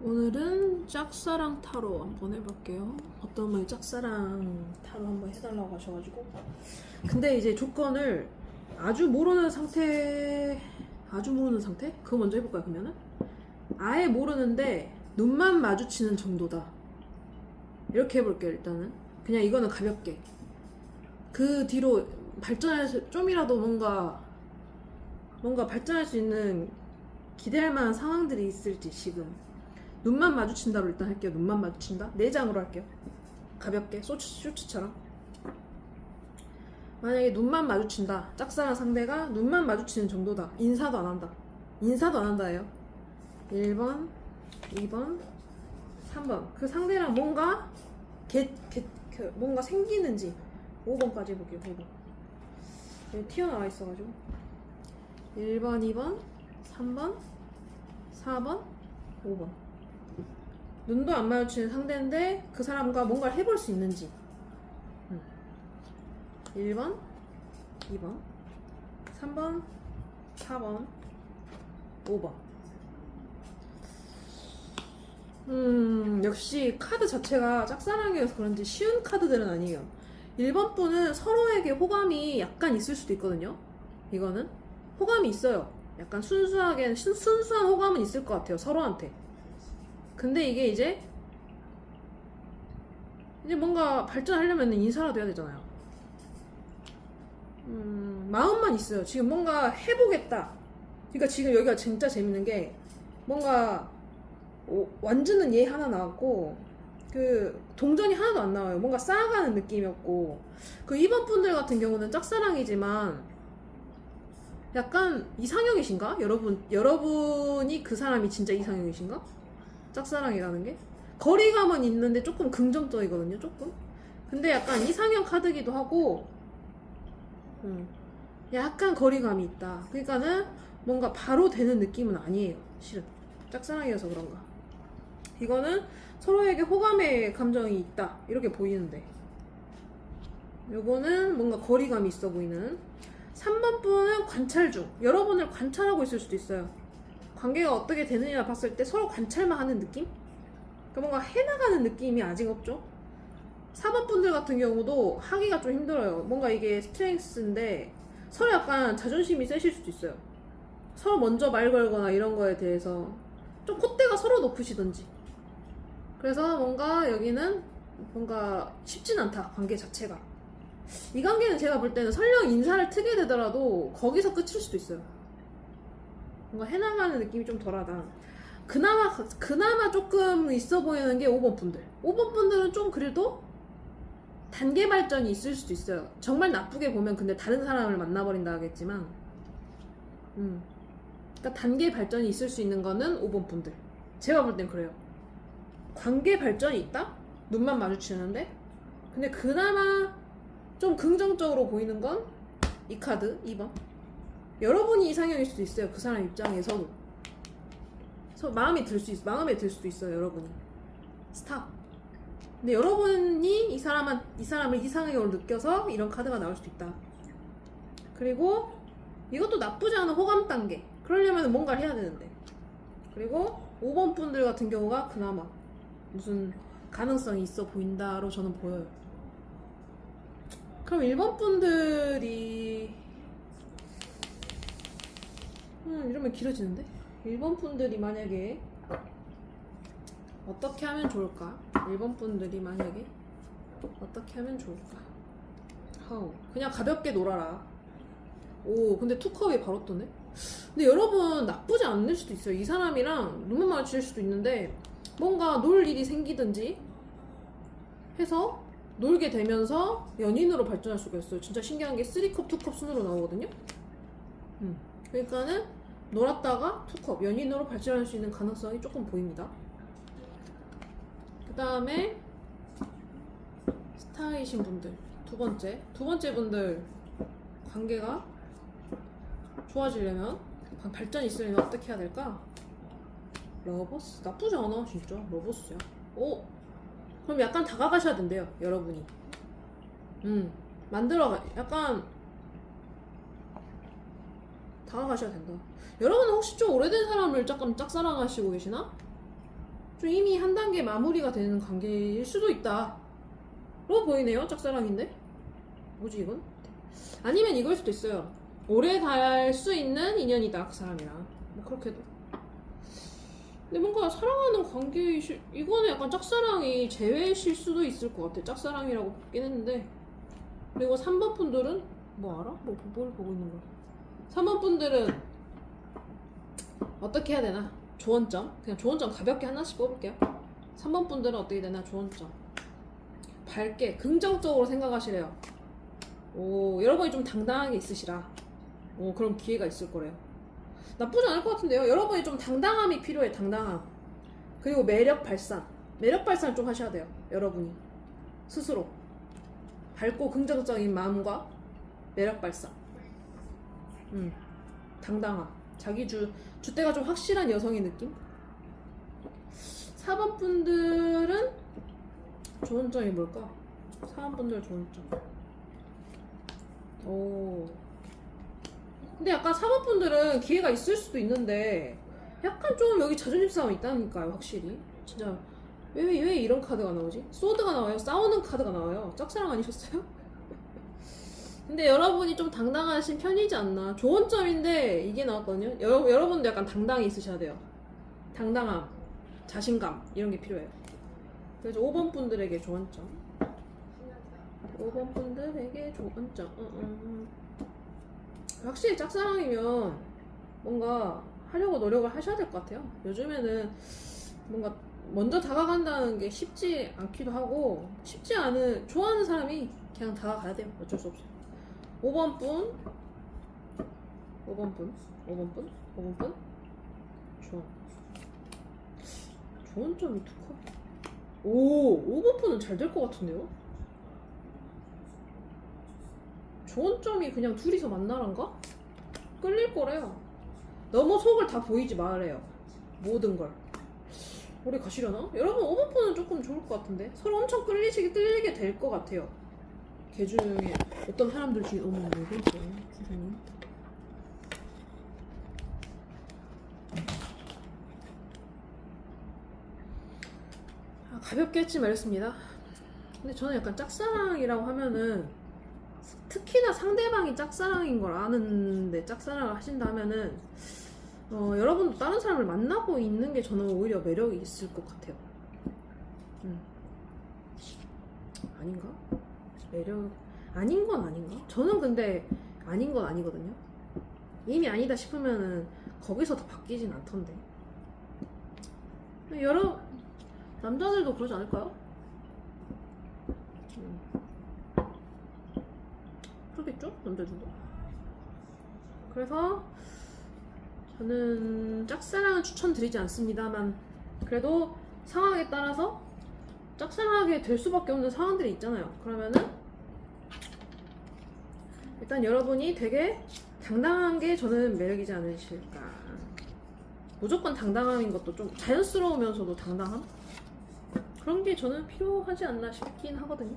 오늘은 짝사랑 타로 한번 해볼게요. 어떤 분이 짝사랑 타로 한번 해달라고 하셔가지고. 근데 이제 조건을 아주 모르는 상태, 그거 먼저 해볼까요, 그러면은? 아예 모르는데 눈만 마주치는 정도다. 이렇게 해볼게요, 일단은. 그냥 이거는 가볍게. 그 뒤로 발전해서 좀이라도 뭔가 발전할 수 있는 기대할 만한 상황들이 있을지 지금. 눈만 마주친다로 일단 할게요. 눈만 마주친다. 4장으로 할게요. 가볍게 쇼츠처럼. 만약에 눈만 마주친다. 짝사랑 상대가 눈만 마주치는 정도다. 인사도 안 한다예요. 1번, 2번, 3번. 그 상대랑 뭔가 뭔가 생기는지 5번까지 해볼게요. 5번. 여기 튀어나와 있어가지고 1번, 2번, 3번, 4번, 5번. 눈도 안 마주치는 상대인데 그 사람과 뭔가를 해볼 수 있는지. 1번, 2번, 3번, 4번, 5번. 역시 카드 자체가 짝사랑이어서 그런지 쉬운 카드들은 아니에요. 1번 분은 서로에게 호감이 약간 있을 수도 있거든요. 이거는 호감이 있어요. 약간 순수한 호감은 있을 것 같아요, 서로한테. 근데 이게 이제 뭔가 발전하려면 인사라도 해야 되잖아요. 마음만 있어요. 지금 뭔가 해보겠다. 그러니까 지금 여기가 진짜 재밌는 게 뭔가 완주는 얘 하나 나왔고 그 동전이 하나도 안 나와요. 뭔가 쌓아가는 느낌이었고, 그 2번 분들 같은 경우는 짝사랑이지만 약간 이상형이신가? 여러분이 그 사람이 진짜 이상형이신가? 짝사랑이라는 게 거리감은 있는데 조금 긍정적이거든요. 조금. 근데 약간 이상형 카드기도 하고 약간 거리감이 있다. 그러니까는 뭔가 바로 되는 느낌은 아니에요. 실은 짝사랑이어서 그런가. 이거는 서로에게 호감의 감정이 있다 이렇게 보이는데, 요거는 뭔가 거리감이 있어 보이는. 3번 분은 관찰 중. 여러분을 관찰하고 있을 수도 있어요. 관계가 어떻게 되느냐 봤을 때 서로 관찰만 하는 느낌? 그러니까 뭔가 해나가는 느낌이 아직 없죠. 4번 분들 같은 경우도 하기가 좀 힘들어요. 뭔가 이게 스트렝스인데 서로 약간 자존심이 세실 수도 있어요. 서로 먼저 말 걸거나 이런 거에 대해서 좀 콧대가 서로 높으시던지. 그래서 뭔가 여기는 뭔가 쉽진 않다, 관계 자체가. 이 관계는 제가 볼 때는 설령 인사를 트게 되더라도 거기서 끝일 수도 있어요. 뭔가 해나가는 느낌이 좀 덜하다. 그나마 조금 있어 보이는 게 5번 분들. 5번 분들은 좀 그래도 단계 발전이 있을 수도 있어요. 정말 나쁘게 보면 근데 다른 사람을 만나버린다 하겠지만, 그러니까 단계 발전이 있을 수 있는 거는 5번 분들. 제가 볼 땐 그래요. 관계 발전이 있다? 눈만 마주치는데? 근데 그나마 좀 긍정적으로 보이는 건 이 카드 2번. 여러분이 이상형일 수도 있어요. 그 사람 입장에서도 마음에 들 수도 있어요. 여러분이 스탑. 근데 여러분이 이 사람을 이상형으로 느껴서 이런 카드가 나올 수도 있다. 그리고 이것도 나쁘지 않은 호감 단계. 그러려면 뭔가를 해야 되는데. 그리고 5번 분들 같은 경우가 그나마 무슨 가능성이 있어 보인다로 저는 보여요. 그럼 1번 분들이 이러면 길어지는데? 1번 분들이 만약에 어떻게 하면 좋을까? 1번 분들이 만약에 어떻게 하면 좋을까? 그냥 가볍게 놀아라. 오, 근데 투컵이 바로 뜨네? 근데 여러분 나쁘지 않을 수도 있어요. 이 사람이랑 눈만 마주칠 수도 있는데 뭔가 놀 일이 생기든지 해서 놀게 되면서 연인으로 발전할 수가 있어요. 진짜 신기한 게 3컵, 2컵 순으로 나오거든요. 그러니까는 놀았다가 2컵, 연인으로 발전할 수 있는 가능성이 조금 보입니다. 그 다음에 스타이신 분들, 두 번째 분들 관계가 좋아지려면, 발전이 있으려면 어떻게 해야 될까? 러버스? 나쁘지 않아 진짜. 러버스야. 오! 그럼 약간 다가가셔야 된대요, 여러분이. 약간 다가가셔야 된다. 여러분은 혹시 좀 오래된 사람을 조금 짝사랑하시고 계시나? 좀 이미 한 단계 마무리가 되는 관계일 수도 있다 로 보이네요. 짝사랑인데 뭐지 이건? 아니면 이걸 수도 있어요. 오래 갈 수 있는 인연이다 그 사람이랑. 뭐 그렇게도. 근데 뭔가 사랑하는 관계이실, 이거는 약간 짝사랑이 제외실 수도 있을 것 같아. 짝사랑이라고 보긴 했는데. 그리고 3번 분들은 뭐 알아? 뭘 보고 있는 거야? 3번 분들은 어떻게 해야 되나? 조언점. 그냥 조언점 가볍게 하나씩 뽑을게요. 3번 분들은 어떻게 되나? 조언점. 밝게 긍정적으로 생각하시래요. 오, 여러분이 좀 당당하게 있으시라. 오, 그럼 기회가 있을 거래요. 나쁘지 않을 것 같은데요. 여러분이 좀 당당함이 필요해. 당당함. 그리고 매력 발산. 매력 발산을 좀 하셔야 돼요. 여러분이 스스로 밝고 긍정적인 마음과 매력 발산. 당당함. 자기 주대가 좀 확실한 여성의 느낌. 4번 분들은 좋은 점이 뭘까? 4번 분들 좋은 점. 오. 근데 약간 4번 분들은 기회가 있을 수도 있는데 약간 좀 여기 자존심 싸움이 있다니까요. 확실히. 진짜 왜 이런 카드가 나오지? 소드가 나와요. 싸우는 카드가 나와요. 짝사랑 아니셨어요? 근데 여러분이 좀 당당하신 편이지 않나. 좋은 점인데 이게 나왔거든요. 여러분도 약간 당당히 있으셔야 돼요. 당당함, 자신감 이런 게 필요해요. 그래서 5번 분들에게 좋은 점. 5번 분들에게 좋은 점. 확실히 짝사랑이면 뭔가 하려고 노력을 하셔야 될 것 같아요. 요즘에는 뭔가 먼저 다가간다는 게 쉽지 않기도 하고, 쉽지 않은, 좋아하는 사람이 그냥 다가가야 돼요. 어쩔 수 없어요. 5번 분, 5번 분, 5번 분, 5번 분. 좋은 점이 두 컵. 오, 5번 분은 잘 될 것 같은데요? 좋은 점이 그냥 둘이서 만나란가? 끌릴 거래요. 너무 속을 다 보이지 말아요. 모든 걸. 오래 가시려나? 여러분 5번 분은 조금 좋을 것 같은데? 서로 엄청 끌리게 될 것 같아요. 걔 중에 어떤 사람들 중에 어머 왜 그랬어요 선생님? 가볍게 했지 말했습니다. 근데 저는 약간 짝사랑이라고 하면은 특히나 상대방이 짝사랑인 걸 아는데 짝사랑을 하신다면은 여러분도 다른 사람을 만나고 있는 게 저는 오히려 매력이 있을 것 같아요. 아닌가? 매력 아닌 건 아닌가? 저는 근데 아닌 건 아니거든요. 이미 아니다 싶으면은 거기서 더 바뀌진 않던데. 여러 남자들도 그러지 않을까요? 그러겠죠? 남자들도. 그래서 저는 짝사랑은 추천드리지 않습니다만 그래도 상황에 따라서 짝사랑하게 될 수밖에 없는 상황들이 있잖아요. 그러면은 일단 여러분이 되게 당당한 게 저는 매력이지 않으실까. 무조건 당당함인 것도 좀 자연스러우면서도 당당함? 그런 게 저는 필요하지 않나 싶긴 하거든요.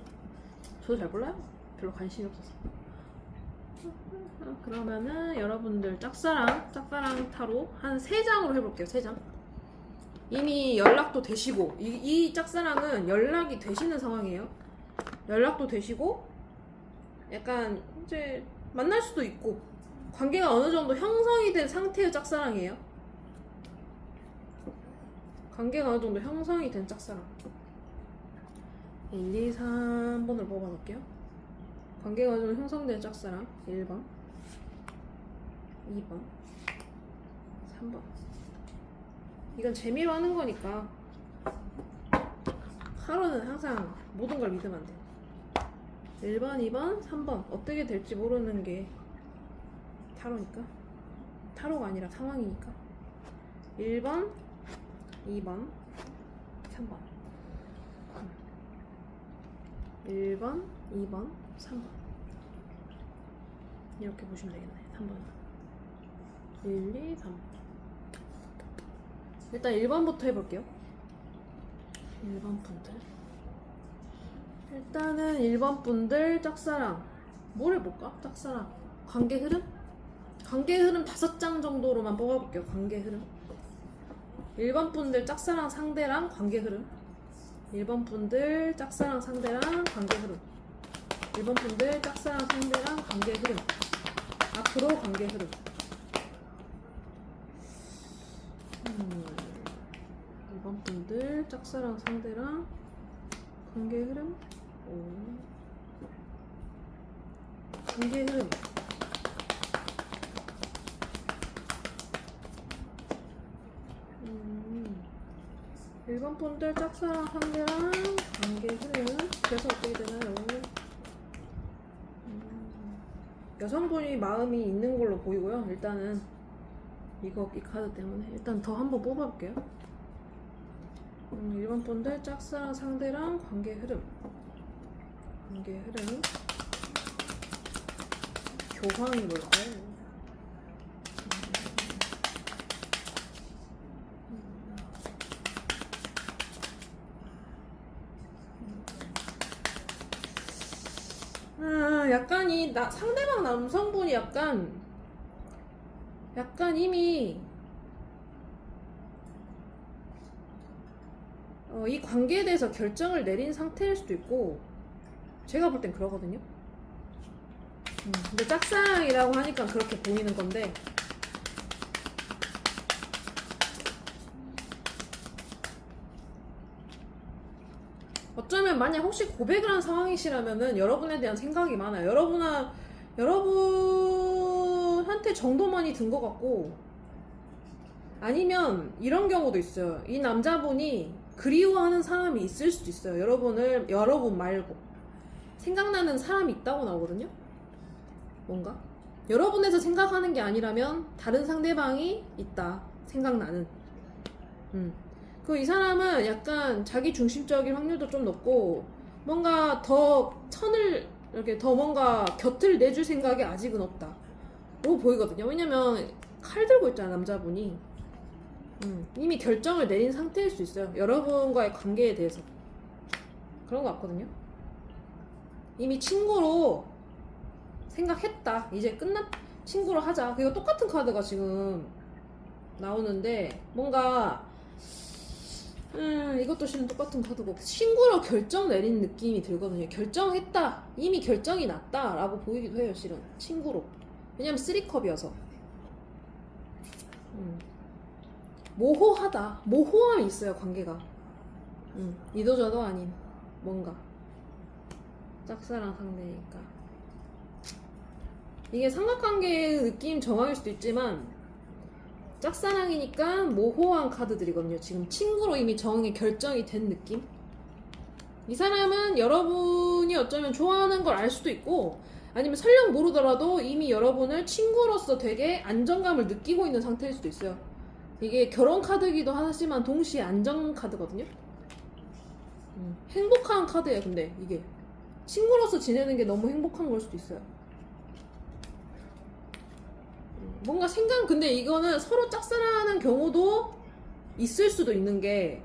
저도 잘 몰라요. 별로 관심이 없어서. 그러면은 여러분들 짝사랑 타로 한 3장으로 해볼게요. 3장. 이미 연락도 되시고 이 짝사랑은 연락이 되시는 상황이에요. 연락도 되시고 약간 이제 만날 수도 있고 관계가 어느 정도 형성이 된 상태의 짝사랑이에요. 관계가 어느 정도 형성이 된 짝사랑. 1, 2, 3번을 뽑아볼게요. 관계가 어느 정도 형성된 짝사랑. 1번, 2번, 3번. 이건 재미로 하는 거니까 타로는 항상 모든 걸 믿으면 안 돼. 1번, 2번, 3번 어떻게 될지 모르는 게 타로니까. 타로가 아니라 상황이니까. 1번, 2번, 3번. 1번, 2번, 3번. 이렇게 보시면 되겠네. 3번. 1, 2, 3. 일단 1번부터 해볼게요. 1번 분들. 일단은 1번 분들 짝사랑. 뭘 해볼까? 짝사랑. 관계 흐름? 관계 흐름 5장 정도로만 뽑아볼게요. 관계 흐름. 1번 분들 짝사랑 상대랑 관계 흐름. 1번 분들 짝사랑 상대랑 관계 흐름. 1번 분들 짝사랑 상대랑 관계 흐름. 앞으로 관계 흐름. 1번 분들 짝사랑 상대랑 관계 흐름. 관계 흐름. 1번 분들 짝사랑 상대랑 관계 흐름. 그래서 어떻게 되나요? 여성분이 마음이 있는 걸로 보이고요. 일단은 이 카드 때문에 일단 더 한번 뽑아볼게요. 1번 분들 짝사랑 상대랑 관계 흐름. 관계 흐름. 교황이 뭘까요? 약간 상대방 남성분이 약간 이미 이 관계에 대해서 결정을 내린 상태일 수도 있고, 제가 볼 땐 그러거든요. 근데 짝사랑이라고 하니까 그렇게 보이는 건데, 어쩌면 만약 혹시 고백을 한 상황이시라면은 여러분에 대한 생각이 많아요. 여러분한테 정도만이 든 것 같고, 아니면 이런 경우도 있어요. 이 남자분이 그리워하는 사람이 있을 수도 있어요. 여러분 말고 생각나는 사람이 있다고 나오거든요. 뭔가 여러분에서 생각하는 게 아니라면 다른 상대방이 있다, 생각나는. 이 사람은 약간 자기 중심적인 확률도 좀 높고, 뭔가 더 이렇게 더 뭔가 곁을 내줄 생각이 아직은 없다 라고 보이거든요. 왜냐면 칼 들고 있잖아, 남자분이. 이미 결정을 내린 상태일 수 있어요. 여러분과의 관계에 대해서. 그런 것 같거든요. 이미 친구로 생각했다. 이제 친구로 하자. 그리고 똑같은 카드가 지금 나오는데, 뭔가 이것도 실은 똑같은 카드고, 친구로 결정 내린 느낌이 들거든요. 결정했다, 이미 결정이 났다 라고 보이기도 해요, 실은. 친구로. 왜냐면 3컵이어서 모호하다, 모호함이 있어요, 관계가. 이도저도 아닌 뭔가. 짝사랑 상대니까 이게 삼각관계의 느낌 정황일 수도 있지만, 짝사랑이니까 모호한 카드들이거든요. 지금 친구로 이미 결정이 된 느낌? 이 사람은 여러분이 어쩌면 좋아하는 걸 알 수도 있고, 아니면 설령 모르더라도 이미 여러분을 친구로서 되게 안정감을 느끼고 있는 상태일 수도 있어요. 이게 결혼 카드이기도 하지만 동시에 안정 카드거든요. 행복한 카드예요. 근데 이게 친구로서 지내는 게 너무 행복한 걸 수도 있어요. 뭔가 근데 이거는 서로 짝사랑하는 경우도 있을 수도 있는 게,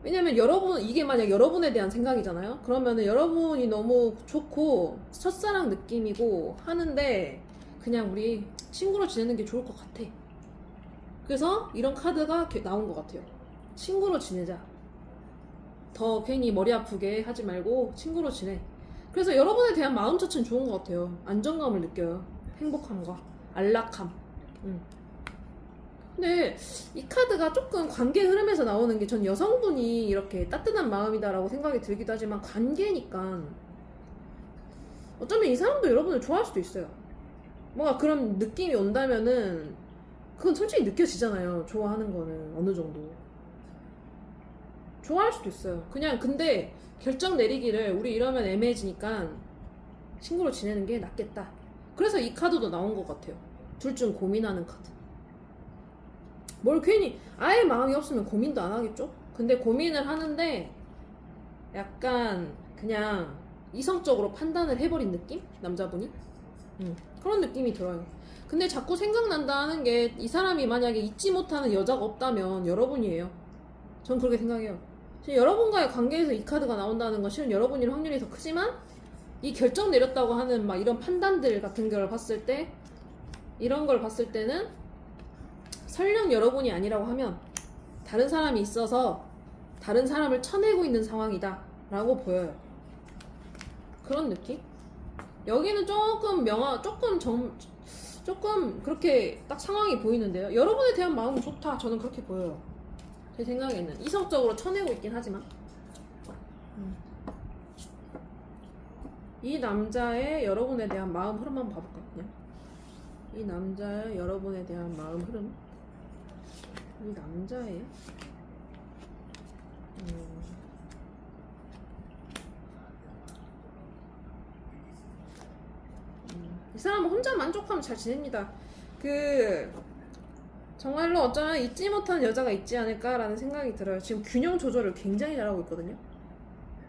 왜냐면 이게 만약 여러분에 대한 생각이잖아요. 그러면은 여러분이 너무 좋고 첫사랑 느낌이고 하는데, 그냥 우리 친구로 지내는 게 좋을 것 같아. 그래서 이런 카드가 나온 것 같아요. 친구로 지내자. 더 괜히 머리 아프게 하지 말고 친구로 지내. 그래서 여러분에 대한 마음 자체는 좋은 것 같아요. 안정감을 느껴요. 행복함과 안락함. 근데 이 카드가 조금 관계 흐름에서 나오는 게, 전 여성분이 이렇게 따뜻한 마음이다라고 생각이 들기도 하지만, 관계니까 어쩌면 이 사람도 여러분을 좋아할 수도 있어요. 뭔가 그런 느낌이 온다면은 그건 솔직히 느껴지잖아요. 좋아하는 거는 어느 정도 좋아할 수도 있어요. 그냥 근데 결정 내리기를, 우리 이러면 애매해지니까 친구로 지내는 게 낫겠다. 그래서 이 카드도 나온 것 같아요. 둘 중 고민하는 카드. 뭘 괜히 아예 마음이 없으면 고민도 안 하겠죠? 근데 고민을 하는데 약간 그냥 이성적으로 판단을 해버린 느낌? 남자분이? 그런 느낌이 들어요. 근데 자꾸 생각난다는 게, 이 사람이 만약에 잊지 못하는 여자가 없다면 여러분이에요. 전 그렇게 생각해요. 여러분과의 관계에서 이 카드가 나온다는 건 실은 여러분일 확률이 더 크지만, 이 결정 내렸다고 하는 막 이런 판단들 같은 걸 봤을 때, 이런 걸 봤을 때는 설령 여러분이 아니라고 하면 다른 사람이 있어서 다른 사람을 쳐내고 있는 상황이다 라고 보여요. 그런 느낌? 여기는 조금 그렇게 딱 상황이 보이는데요. 여러분에 대한 마음은 좋다. 저는 그렇게 보여요. 제 생각에는 이성적으로 쳐내고 있긴 하지만 이 남자의 여러분에 대한 마음 흐름 한번 봐볼까? 그냥 이 남자의 여러분에 대한 마음 흐름. 이 남자의 이 사람은 혼자 만족하면 잘 지냅니다. 정말로 어쩌면 잊지 못한 여자가 있지 않을까라는 생각이 들어요. 지금 균형 조절을 굉장히 잘하고 있거든요.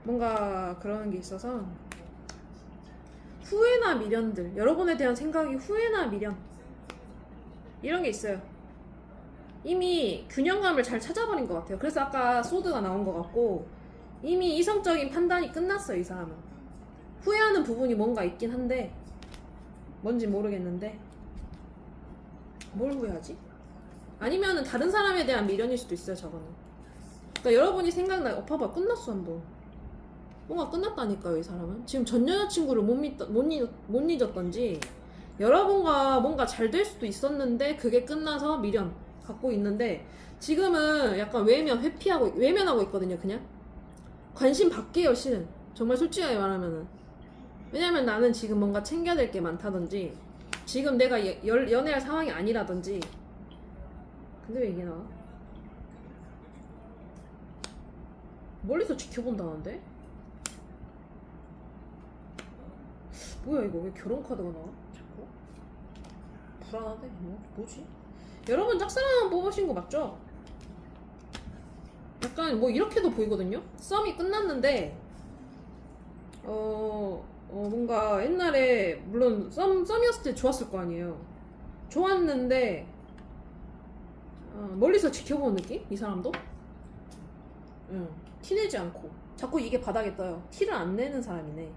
뭔가 그런 게 있어서 후회나 미련들, 여러분에 대한 생각이 후회나 미련 이런 게 있어요. 이미 균형감을 잘 찾아버린 것 같아요. 그래서 아까 소드가 나온 것 같고 이미 이성적인 판단이 끝났어요. 이 사람은 후회하는 부분이 뭔가 있긴 한데 뭔지 모르겠는데 뭘 후회하지? 아니면은 다른 사람에 대한 미련일 수도 있어요. 저거는 그러니까 여러분이 생각나요. 봐봐 끝났어. 한번 뭔가 끝났다니까요. 이 사람은 지금 전 여자친구를 못 잊었던지 여러분과 뭔가 잘 될 수도 있었는데 그게 끝나서 미련 갖고 있는데 지금은 약간 외면하고 있거든요. 그냥 관심 받게요. 실은 정말 솔직하게 말하면은 왜냐면 나는 지금 뭔가 챙겨야 될 게 많다든지 지금 내가 연애할 상황이 아니라든지. 근데 왜 이게 나와? 멀리서 지켜본다는데? 뭐야 이거 왜 결혼 카드가 나와? 자꾸 불안하대. 뭐지? 여러분 짝사랑 뽑으신 거 맞죠? 약간 뭐 이렇게도 보이거든요? 썸이 끝났는데 뭔가 옛날에 물론 썸이었을 때 좋았을 거 아니에요. 좋았는데 멀리서 지켜보는 느낌? 이 사람도? 티내지 않고 자꾸 이게 바닥에 떠요. 티를 안 내는 사람이네.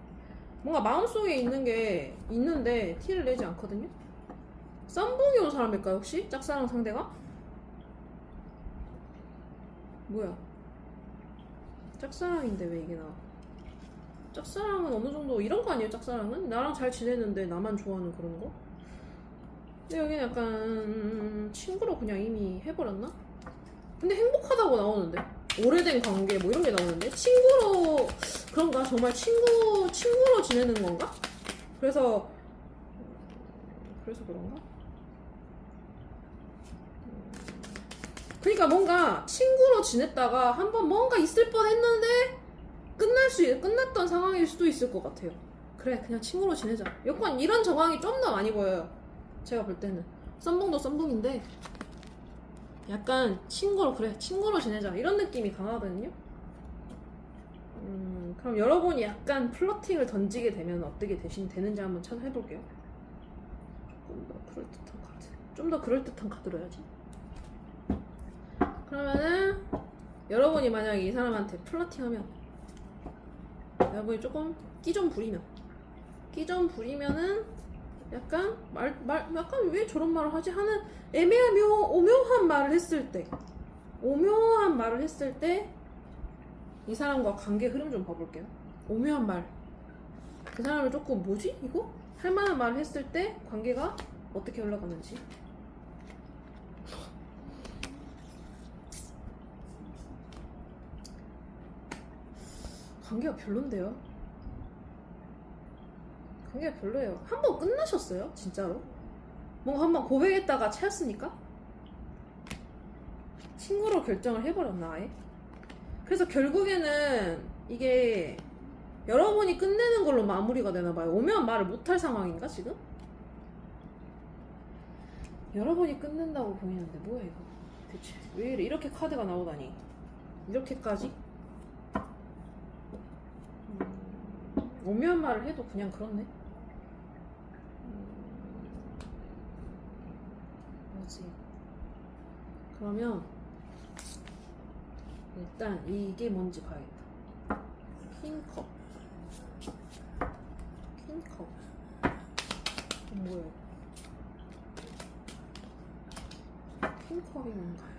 뭔가 마음속에 있는 게 있는데 티를 내지 않거든요? 썸북이 온 사람일까요 혹시? 짝사랑 상대가? 뭐야 짝사랑인데 왜 이게 나와? 짝사랑은 어느 정도 이런 거 아니에요? 짝사랑은? 나랑 잘 지내는데 나만 좋아하는 그런 거? 근데 여기는 친구로 그냥 이미 해버렸나? 근데 행복하다고 나오는데? 오래된 관계 뭐 이런 게 나오는데? 친구로 그런가? 정말 친구로 지내는 건가? 그래서 그런가? 그러니까 뭔가 친구로 지냈다가 한번 뭔가 있을 뻔 했는데 끝났던 상황일 수도 있을 것 같아요. 그래 그냥 친구로 지내자. 약간 이런 정황이 좀 더 많이 보여요. 제가 볼 때는 썸붕도 썸붕인데 약간 친구로 지내자 이런 느낌이 강하거든요. 그럼 여러분이 약간 플러팅을 던지게 되면 어떻게 되는지 한번 해볼게요. 좀 더 그럴듯한 카드로 해야지. 그러면은 여러분이 만약에 이 사람한테 플러팅하면 여러분이 조금 끼 좀 부리면은 약간 약간 왜 저런 말을 하지 하는 오묘한 말을 했을 때 이 사람과 관계 흐름 좀 봐볼게요. 오묘한 말. 그 사람을 조금 뭐지 이거? 할 만한 말을 했을 때 관계가 어떻게 흘러가는지. 관계가 별론데요? 관계가 별로예요. 한 번 끝나셨어요? 진짜로? 뭔가 한 번 고백했다가 차였으니까? 친구로 결정을 해버렸나 아예? 그래서 결국에는 이게 여러분이 끝내는 걸로 마무리가 되나봐요. 오면 말을 못할 상황인가 지금? 여러분이 끝낸다고 보이는데 뭐야 이거 대체 왜 이렇게 카드가 나오다니 이렇게까지? 오묘한 말을 해도 그냥 그렇네. 뭐지? 그러면 일단 이게 뭔지 봐야겠다. 퀸컵 뭐예요? 퀸컵이 뭔가요?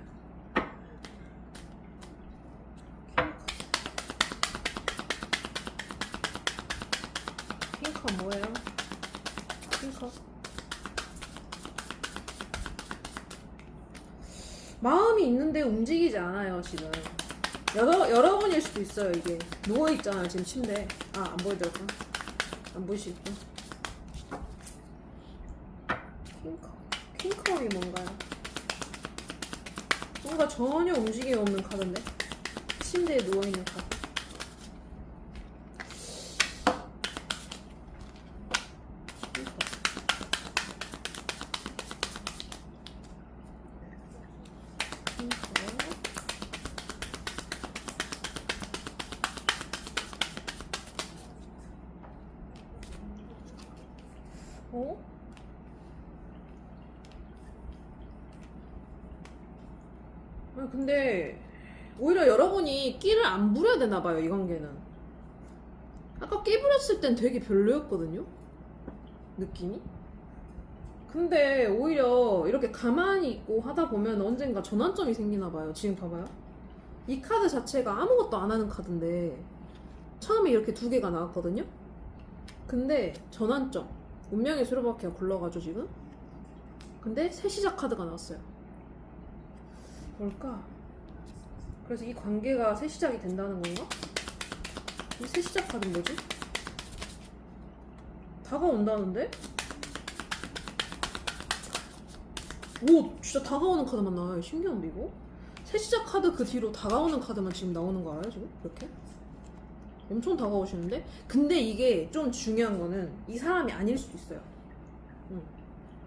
킹컵 뭐예요? 킹컵 마음이 있는데 움직이지 않아요 지금. 여러분일 수도 있어요. 이게 누워있잖아요 지금 침대에. 아, 안 보여드릴까? 안 보이시겠죠? 킹컵이 뭔가요? 뭔가 전혀 움직임이 없는 카드인데? 침대에 누워있는 카드. 어? 아니, 근데 오히려 여러분이 끼를 안 부려야 되나봐요 이 관계는. 아까 끼 부렸을 땐 되게 별로였거든요 느낌이. 근데 오히려 이렇게 가만히 있고 하다 보면 언젠가 전환점이 생기나봐요. 지금 봐봐요, 이 카드 자체가 아무것도 안 하는 카드인데 처음에 이렇게 두 개가 나왔거든요. 근데 전환점, 운명의 수레바퀴가 굴러가죠 지금. 근데 새 시작 카드가 나왔어요. 뭘까? 그래서 이 관계가 새 시작이 된다는 건가? 이 새 시작 카드는 뭐지? 다가온다는데? 오, 진짜 다가오는 카드만 나와요. 신기한데 이거? 새 시작 카드 그 뒤로 다가오는 카드만 지금 나오는 거 알아요 지금? 이렇게? 엄청 다가오시는데? 근데 이게 좀 중요한 거는 이 사람이 아닐 수도 있어요.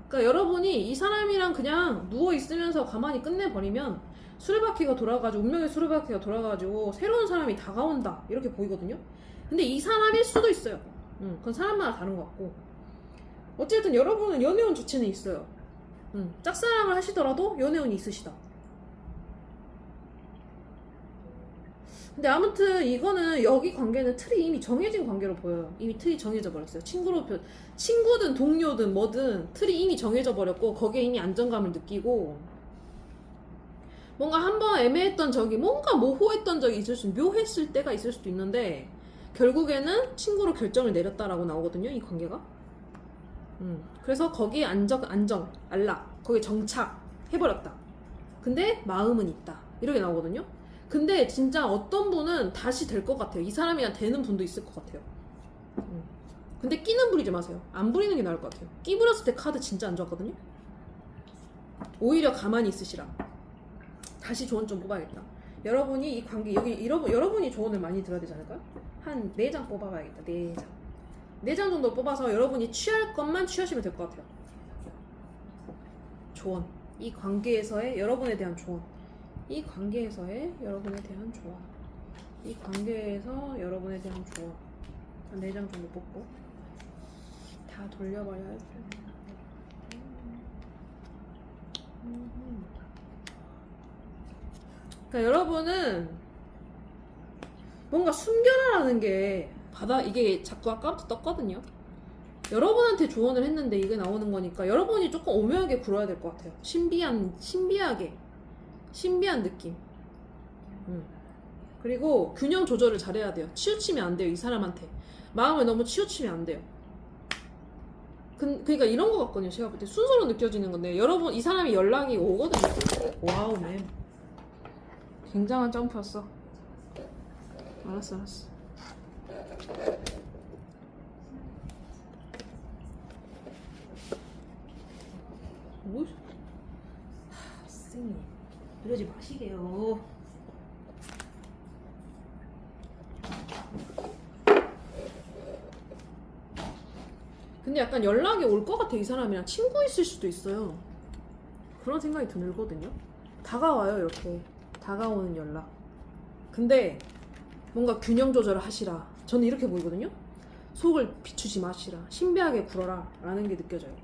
그러니까 여러분이 이 사람이랑 그냥 누워있으면서 가만히 끝내버리면 수레바퀴가 돌아가지고, 운명의 수레바퀴가 돌아가지고 새로운 사람이 다가온다 이렇게 보이거든요. 근데 이 사람일 수도 있어요. 그건 사람마다 다른 것 같고, 어쨌든 여러분은 연애운 자체는 있어요. 짝사랑을 하시더라도 연애운이 있으시다. 근데 아무튼 이거는 여기 관계는 틀이 이미 정해진 관계로 보여요. 이미 틀이 정해져 버렸어요. 친구든 동료든 뭐든 틀이 이미 정해져 버렸고, 거기에 이미 안정감을 느끼고, 뭔가 한번 애매했던 적이, 뭔가 모호했던 적이 있을 수, 묘했을 때가 있을 수도 있는데 결국에는 친구로 결정을 내렸다라고 나오거든요 이 관계가. 그래서 거기에 안락, 거기에 정착해버렸다. 근데 마음은 있다 이렇게 나오거든요. 근데 진짜 어떤 분은 다시 될 것 같아요. 이 사람이랑 되는 분도 있을 것 같아요. 근데 끼는 부리지 마세요. 안 부리는 게 나을 것 같아요. 끼 부렸을 때 카드 진짜 안 좋았거든요. 오히려 가만히 있으시라. 다시 조언 좀 뽑아야겠다. 여러분이 이 관계, 여러분이 조언을 많이 들어야 되지 않을까요? 한 4장 뽑아봐야겠다. 4장. 4장 정도 뽑아서 여러분이 취할 것만 취하시면 될 것 같아요. 조언. 이 관계에서의 여러분에 대한 조언. 이 관계에서의 여러분에 대한 조언. 이 관계에서 여러분에 대한 조언. 한 4장 정도 뽑고 다 돌려봐야 할 텐데. 그러니까 여러분은 뭔가 숨겨라라는 게 이게 자꾸 아까부터 떴거든요. 여러분한테 조언을 했는데 이게 나오는 거니까 여러분이 조금 오묘하게 굴어야 될 것 같아요. 신비한 느낌. 그리고 균형 조절을 잘해야 돼요. 치우치면 안 돼요. 이 사람한테 마음을 너무 치우치면 안 돼요. 그러니까 이런 거 같거든요. 제가 볼 때 순서로 느껴지는 건데, 여러분 이 사람이 연락이 오거든요. 와우 맨, 굉장한 점프였어. 알았어. 뭐? 선생님 이러지 마시게요. 근데 약간 연락이 올 것 같아. 이 사람이랑 친구 있을 수도 있어요. 그런 생각이 들거든요. 다가와요. 이렇게 다가오는 연락. 근데 뭔가 균형 조절을 하시라. 저는 이렇게 보이거든요. 속을 비추지 마시라. 신비하게 굴어라 라는 게 느껴져요.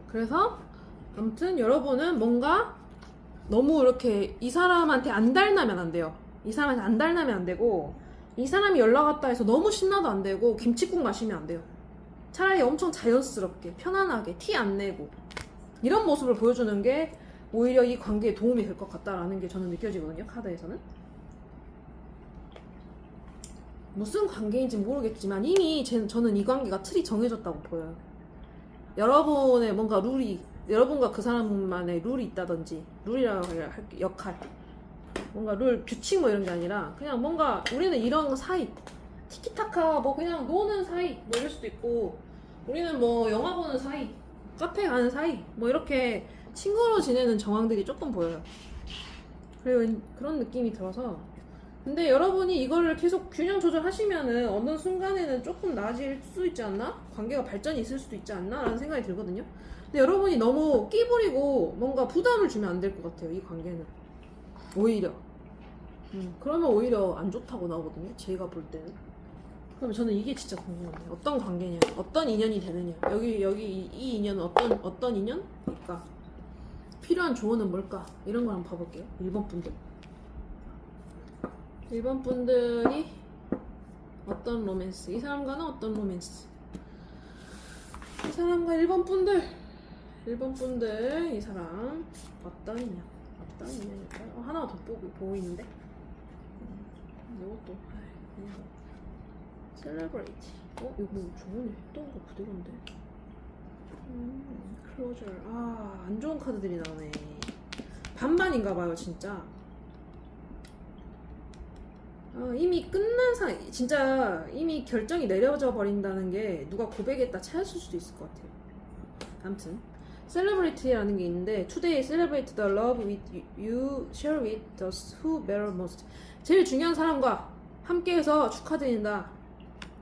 그래서 아무튼 여러분은 뭔가 너무 이렇게 이 사람한테 안 달나면 안 돼요. 이 사람한테 안 달나면 안 되고, 이 사람이 연락 왔다 해서 너무 신나도 안 되고 김칫국 마시면 안 돼요. 차라리 엄청 자연스럽게 편안하게 티 안 내고 이런 모습을 보여주는 게 오히려 이 관계에 도움이 될 것 같다라는 게 저는 느껴지거든요. 카드에서는. 무슨 관계인지 모르겠지만 이미 저는 이 관계가 틀이 정해졌다고 보여요. 여러분의 뭔가 룰이, 여러분과 그 사람만의 룰이 있다든지, 룰이라고 할 역할, 뭔가 룰, 규칙 뭐 이런 게 아니라 그냥 뭔가 우리는 이런 사이, 티키타카 뭐 그냥 노는 사이 뭐 이럴 수도 있고, 우리는 뭐 영화 보는 사이, 카페 가는 사이 뭐 이렇게 친구로 지내는 정황들이 조금 보여요. 그리고 그런 느낌이 들어서, 근데 여러분이 이거를 계속 균형 조절하시면은 어느 순간에는 조금 나아질 수 있지 않나? 관계가 발전이 있을 수도 있지 않나? 라는 생각이 들거든요. 근데 여러분이 너무 끼부리고 뭔가 부담을 주면 안 될 것 같아요. 이 관계는 오히려 그러면 오히려 안 좋다고 나오거든요. 제가 볼 때는. 그럼 저는 이게 진짜 궁금한데, 어떤 관계냐, 어떤 인연이 되느냐, 여기 이 인연은 어떤 인연일까, 필요한 조언은 뭘까, 이런 걸 한번 봐볼게요. 1번 분들. 1번 분들이 어떤 로맨스, 이 사람과는 어떤 로맨스, 이 사람과 1번 분들 이 사람 어떤 인연일까요? 하나가 더 보이는데, 이것도 셀레브레이티. 이거 저번에 했던 거 그대로인데. 클로저. 안 좋은 카드들이 나오네. 반반인가봐요 진짜. 이미 끝난 사이, 진짜 이미 결정이 내려져 버린다는 게 누가 고백했다 찾았을 수도 있을 것 같아요. 아무튼 celebrity라는 게 있는데, today celebrate the love with you share with those who matter most. 제일 중요한 사람과 함께해서 축하드린다.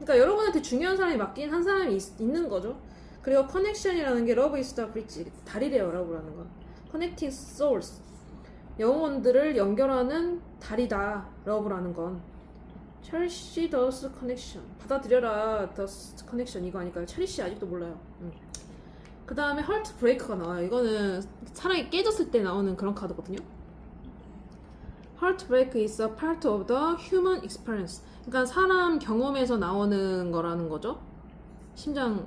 그러니까 여러분한테 중요한 사람이 맡긴 한 사람이 있는 거죠. 그리고 connection이라는 게 love is the bridge, 다리래요. love라는 건 connecting souls, 영혼들을 연결하는 다리다. love라는 건 cherish those connection, 받아들여라 those connection 이거 아닐까요? cherish 아직도 몰라요. 그 다음에 heartbreak가 나와요. 이거는 사랑이 깨졌을 때 나오는 그런 카드거든요. Heartbreak is a part of the human experience. 그러니까 사람 경험에서 나오는 거라는 거죠. 심장,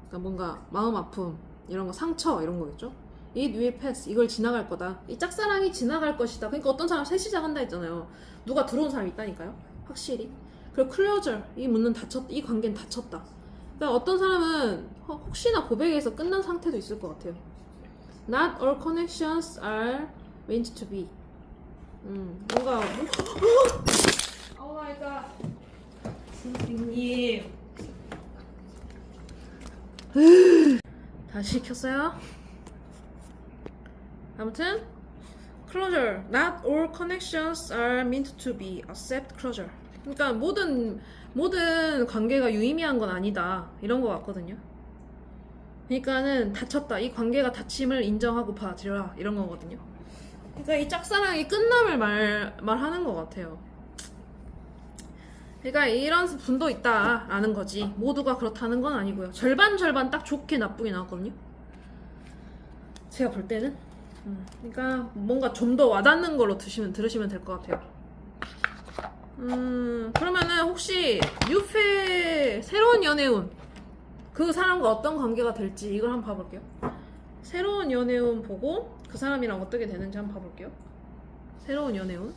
그러니까 뭔가 마음 아픔, 이런 거, 상처 이런 거겠죠. It will pass. 이걸 지나갈 거다. 이 짝사랑이 지나갈 것이다. 그러니까 어떤 사람 새 시작한다 했잖아요. 누가 들어온 사람이 있다니까요. 확실히. 그리고 closure. 이 문은 닫혔다. 이 관계는 닫혔다. 그러니까 어떤 사람은 혹시나 고백에서 끝난 상태도 있을 것 같아요. Not all connections are meant to be. 뭔가 오 마이 갓 선생님 다시 켰어요. 아무튼 closure. Not all connections are meant to be. Accept closure. 그러니까 모든 관계가 유의미한 건 아니다, 이런 거 같거든요. 그러니까는 닫혔다. 이 관계가 닫힘을 인정하고 받아들여라, 이런 거거든요. 그러니까 이 짝사랑이 끝남을 말하는 것 같아요. 그러니까 이런 분도 있다라는 거지. 모두가 그렇다는 건 아니고요. 절반 딱 좋게 나쁘게 나왔거든요. 제가 볼 때는. 그러니까 뭔가 좀 더 와닿는 걸로 들으시면 될 것 같아요. 그러면은 혹시 뉴페 새로운 연애운, 그 사람과 어떤 관계가 될지 이걸 한번 봐볼게요. 새로운 연애운 보고 그 사람이랑 어떻게 되는지 한번 봐볼게요. 새로운 연애운,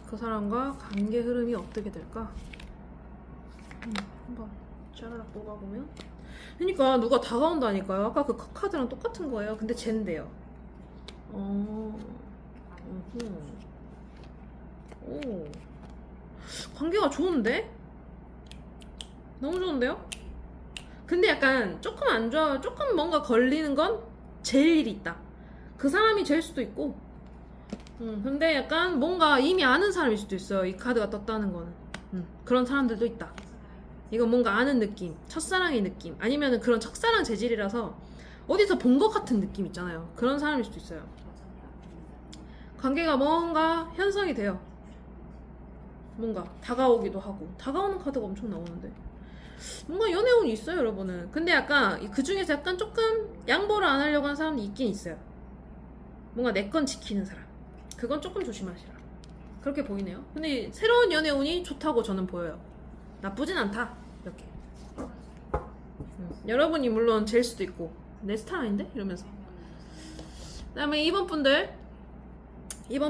그 사람과 관계 흐름이 어떻게 될까? 한번 짜라락 뽑아보면, 그러니까 누가 다가온다니까요. 아까 그 카드랑 똑같은 거예요. 근데 쟨데요. 오, 관계가 좋은데? 너무 좋은데요? 근데 약간 조금 안 좋아, 조금 뭔가 걸리는 건 제일 일이 있다. 그 사람이 제일 수도 있고, 근데 약간 뭔가 이미 아는 사람일 수도 있어요. 이 카드가 떴다는 거는. 그런 사람들도 있다. 이건 뭔가 아는 느낌, 첫사랑의 느낌, 아니면은 그런 첫사랑 재질이라서 어디서 본 것 같은 느낌 있잖아요. 그런 사람일 수도 있어요. 관계가 뭔가 형성이 돼요. 뭔가 다가오기도 하고. 다가오는 카드가 엄청 나오는데 뭔가 연애운이 있어요, 여러분은. 근데 약간 그 중에서 약간 조금 양보를 안 하려고 하는 사람도 있긴 있어요. 뭔가 내 건 지키는 사람. 그건 조금 조심하시라. 그렇게 보이네요. 근데 새로운 연애운이 좋다고 저는 보여요. 나쁘진 않다, 이렇게. 여러분이 물론 질 수도 있고 내 스타일 아닌데? 이러면서. 그 다음에 2번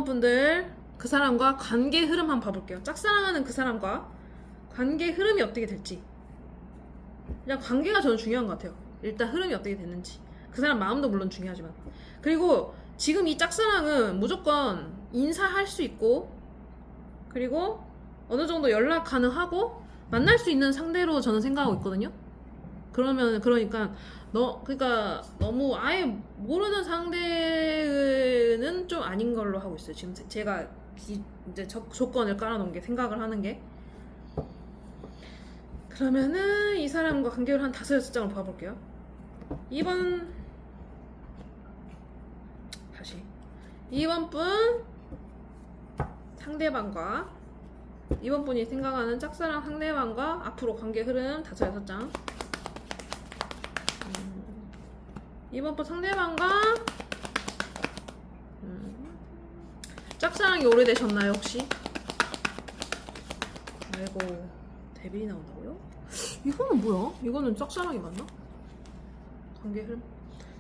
분들 그 사람과 관계 흐름 한번 봐볼게요. 짝사랑하는 그 사람과 관계 흐름이 어떻게 될지. 그냥 관계가 저는 중요한 것 같아요. 일단 흐름이 어떻게 됐는지. 그 사람 마음도 물론 중요하지만. 그리고 지금 이 짝사랑은 무조건 인사할 수 있고, 그리고 어느 정도 연락 가능하고 만날 수 있는 상대로 저는 생각하고 있거든요. 그러니까 그러니까 너무 아예 모르는 상대는 좀 아닌 걸로 하고 있어요. 지금 제가 이제 조건을 깔아놓은 게, 생각을 하는 게. 그러면은 이 사람과 관계를 한 5-6장을 봐볼게요. 2번 분 상대방과 2번 분이 생각하는 짝사랑 상대방과 앞으로 관계 흐름 5-6장. 2번 분 상대방과 짝사랑이 오래되셨나요 혹시? 아이고, 데빌이 나온다고요? 이거는 뭐야? 이거는 짝사랑이 맞나? 관계 흐름?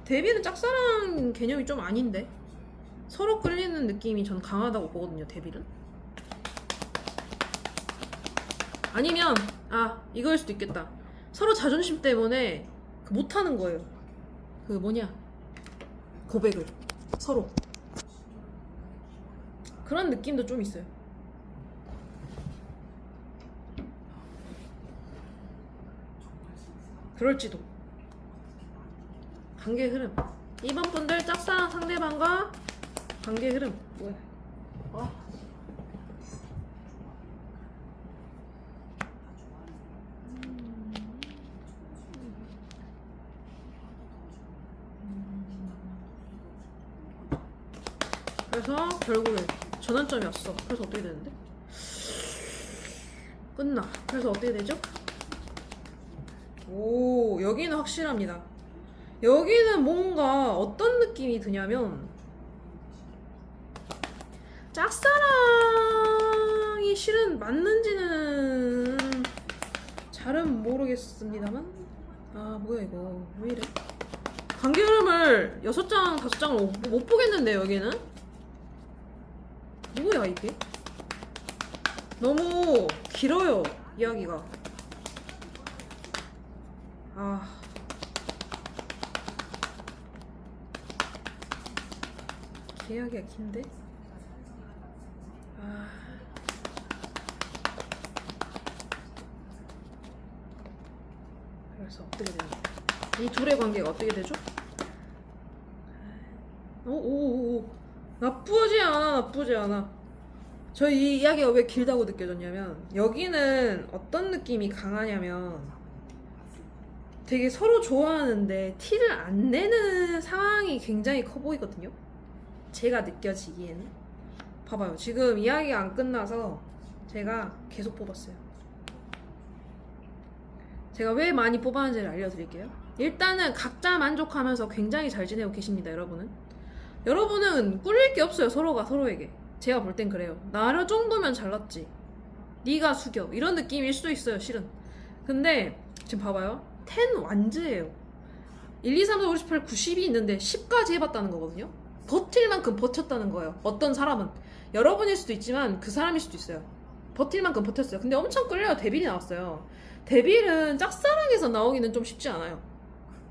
데빌은 짝사랑 개념이 좀 아닌데? 서로 끌리는 느낌이 전 강하다고 보거든요, 데빌은. 아니면 이거일 수도 있겠다. 서로 자존심 때문에 못하는 거예요. 고백을 서로. 그런 느낌도 좀 있어요. 그럴지도. 관계 흐름. 2번 분들 짝사랑 상대방과 관계 흐름. 뭐야? 그래서 결국에 전환점이 왔어. 그래서 어떻게 되는데? 끝나. 그래서 어떻게 되죠? 오, 여기는 확실합니다. 여기는 뭔가 어떤 느낌이 드냐면, 짝사랑이 실은 맞는지는 잘은 모르겠습니다만, 뭐야 이거 왜 이래? 관계 흐름을 6장 5장을 못 보겠는데 여기는? 뭐야 이게? 너무 길어요 이야기가. 이야기가 긴데? 그래서 어떻게 되는 거야? 이 둘의 관계가 어떻게 되죠? 나쁘지 않아. 저 이 이야기가 왜 길다고 느껴졌냐면, 여기는 어떤 느낌이 강하냐면 되게 서로 좋아하는데 티를 안 내는 상황이 굉장히 커 보이거든요. 제가 느껴지기에는. 봐봐요. 지금 이야기가 안 끝나서 제가 계속 뽑았어요. 제가 왜 많이 뽑았는지를 알려드릴게요. 일단은 각자 만족하면서 굉장히 잘 지내고 계십니다. 여러분은 꿀릴 게 없어요. 서로가 서로에게. 제가 볼 땐 그래요. 나를 정도면 잘났지, 네가 숙여, 이런 느낌일 수도 있어요 실은. 근데 지금 봐봐요. 10 완즈예요. 1, 2, 3, 4, 5, 6, 7, 8, 9, 10이 있는데 10까지 해봤다는 거거든요. 버틸 만큼 버텼다는 거예요. 어떤 사람은 여러분일 수도 있지만 그 사람일 수도 있어요. 버틸 만큼 버텼어요. 근데 엄청 끌려요. 데빌이 나왔어요. 데빌은 짝사랑에서 나오기는 좀 쉽지 않아요.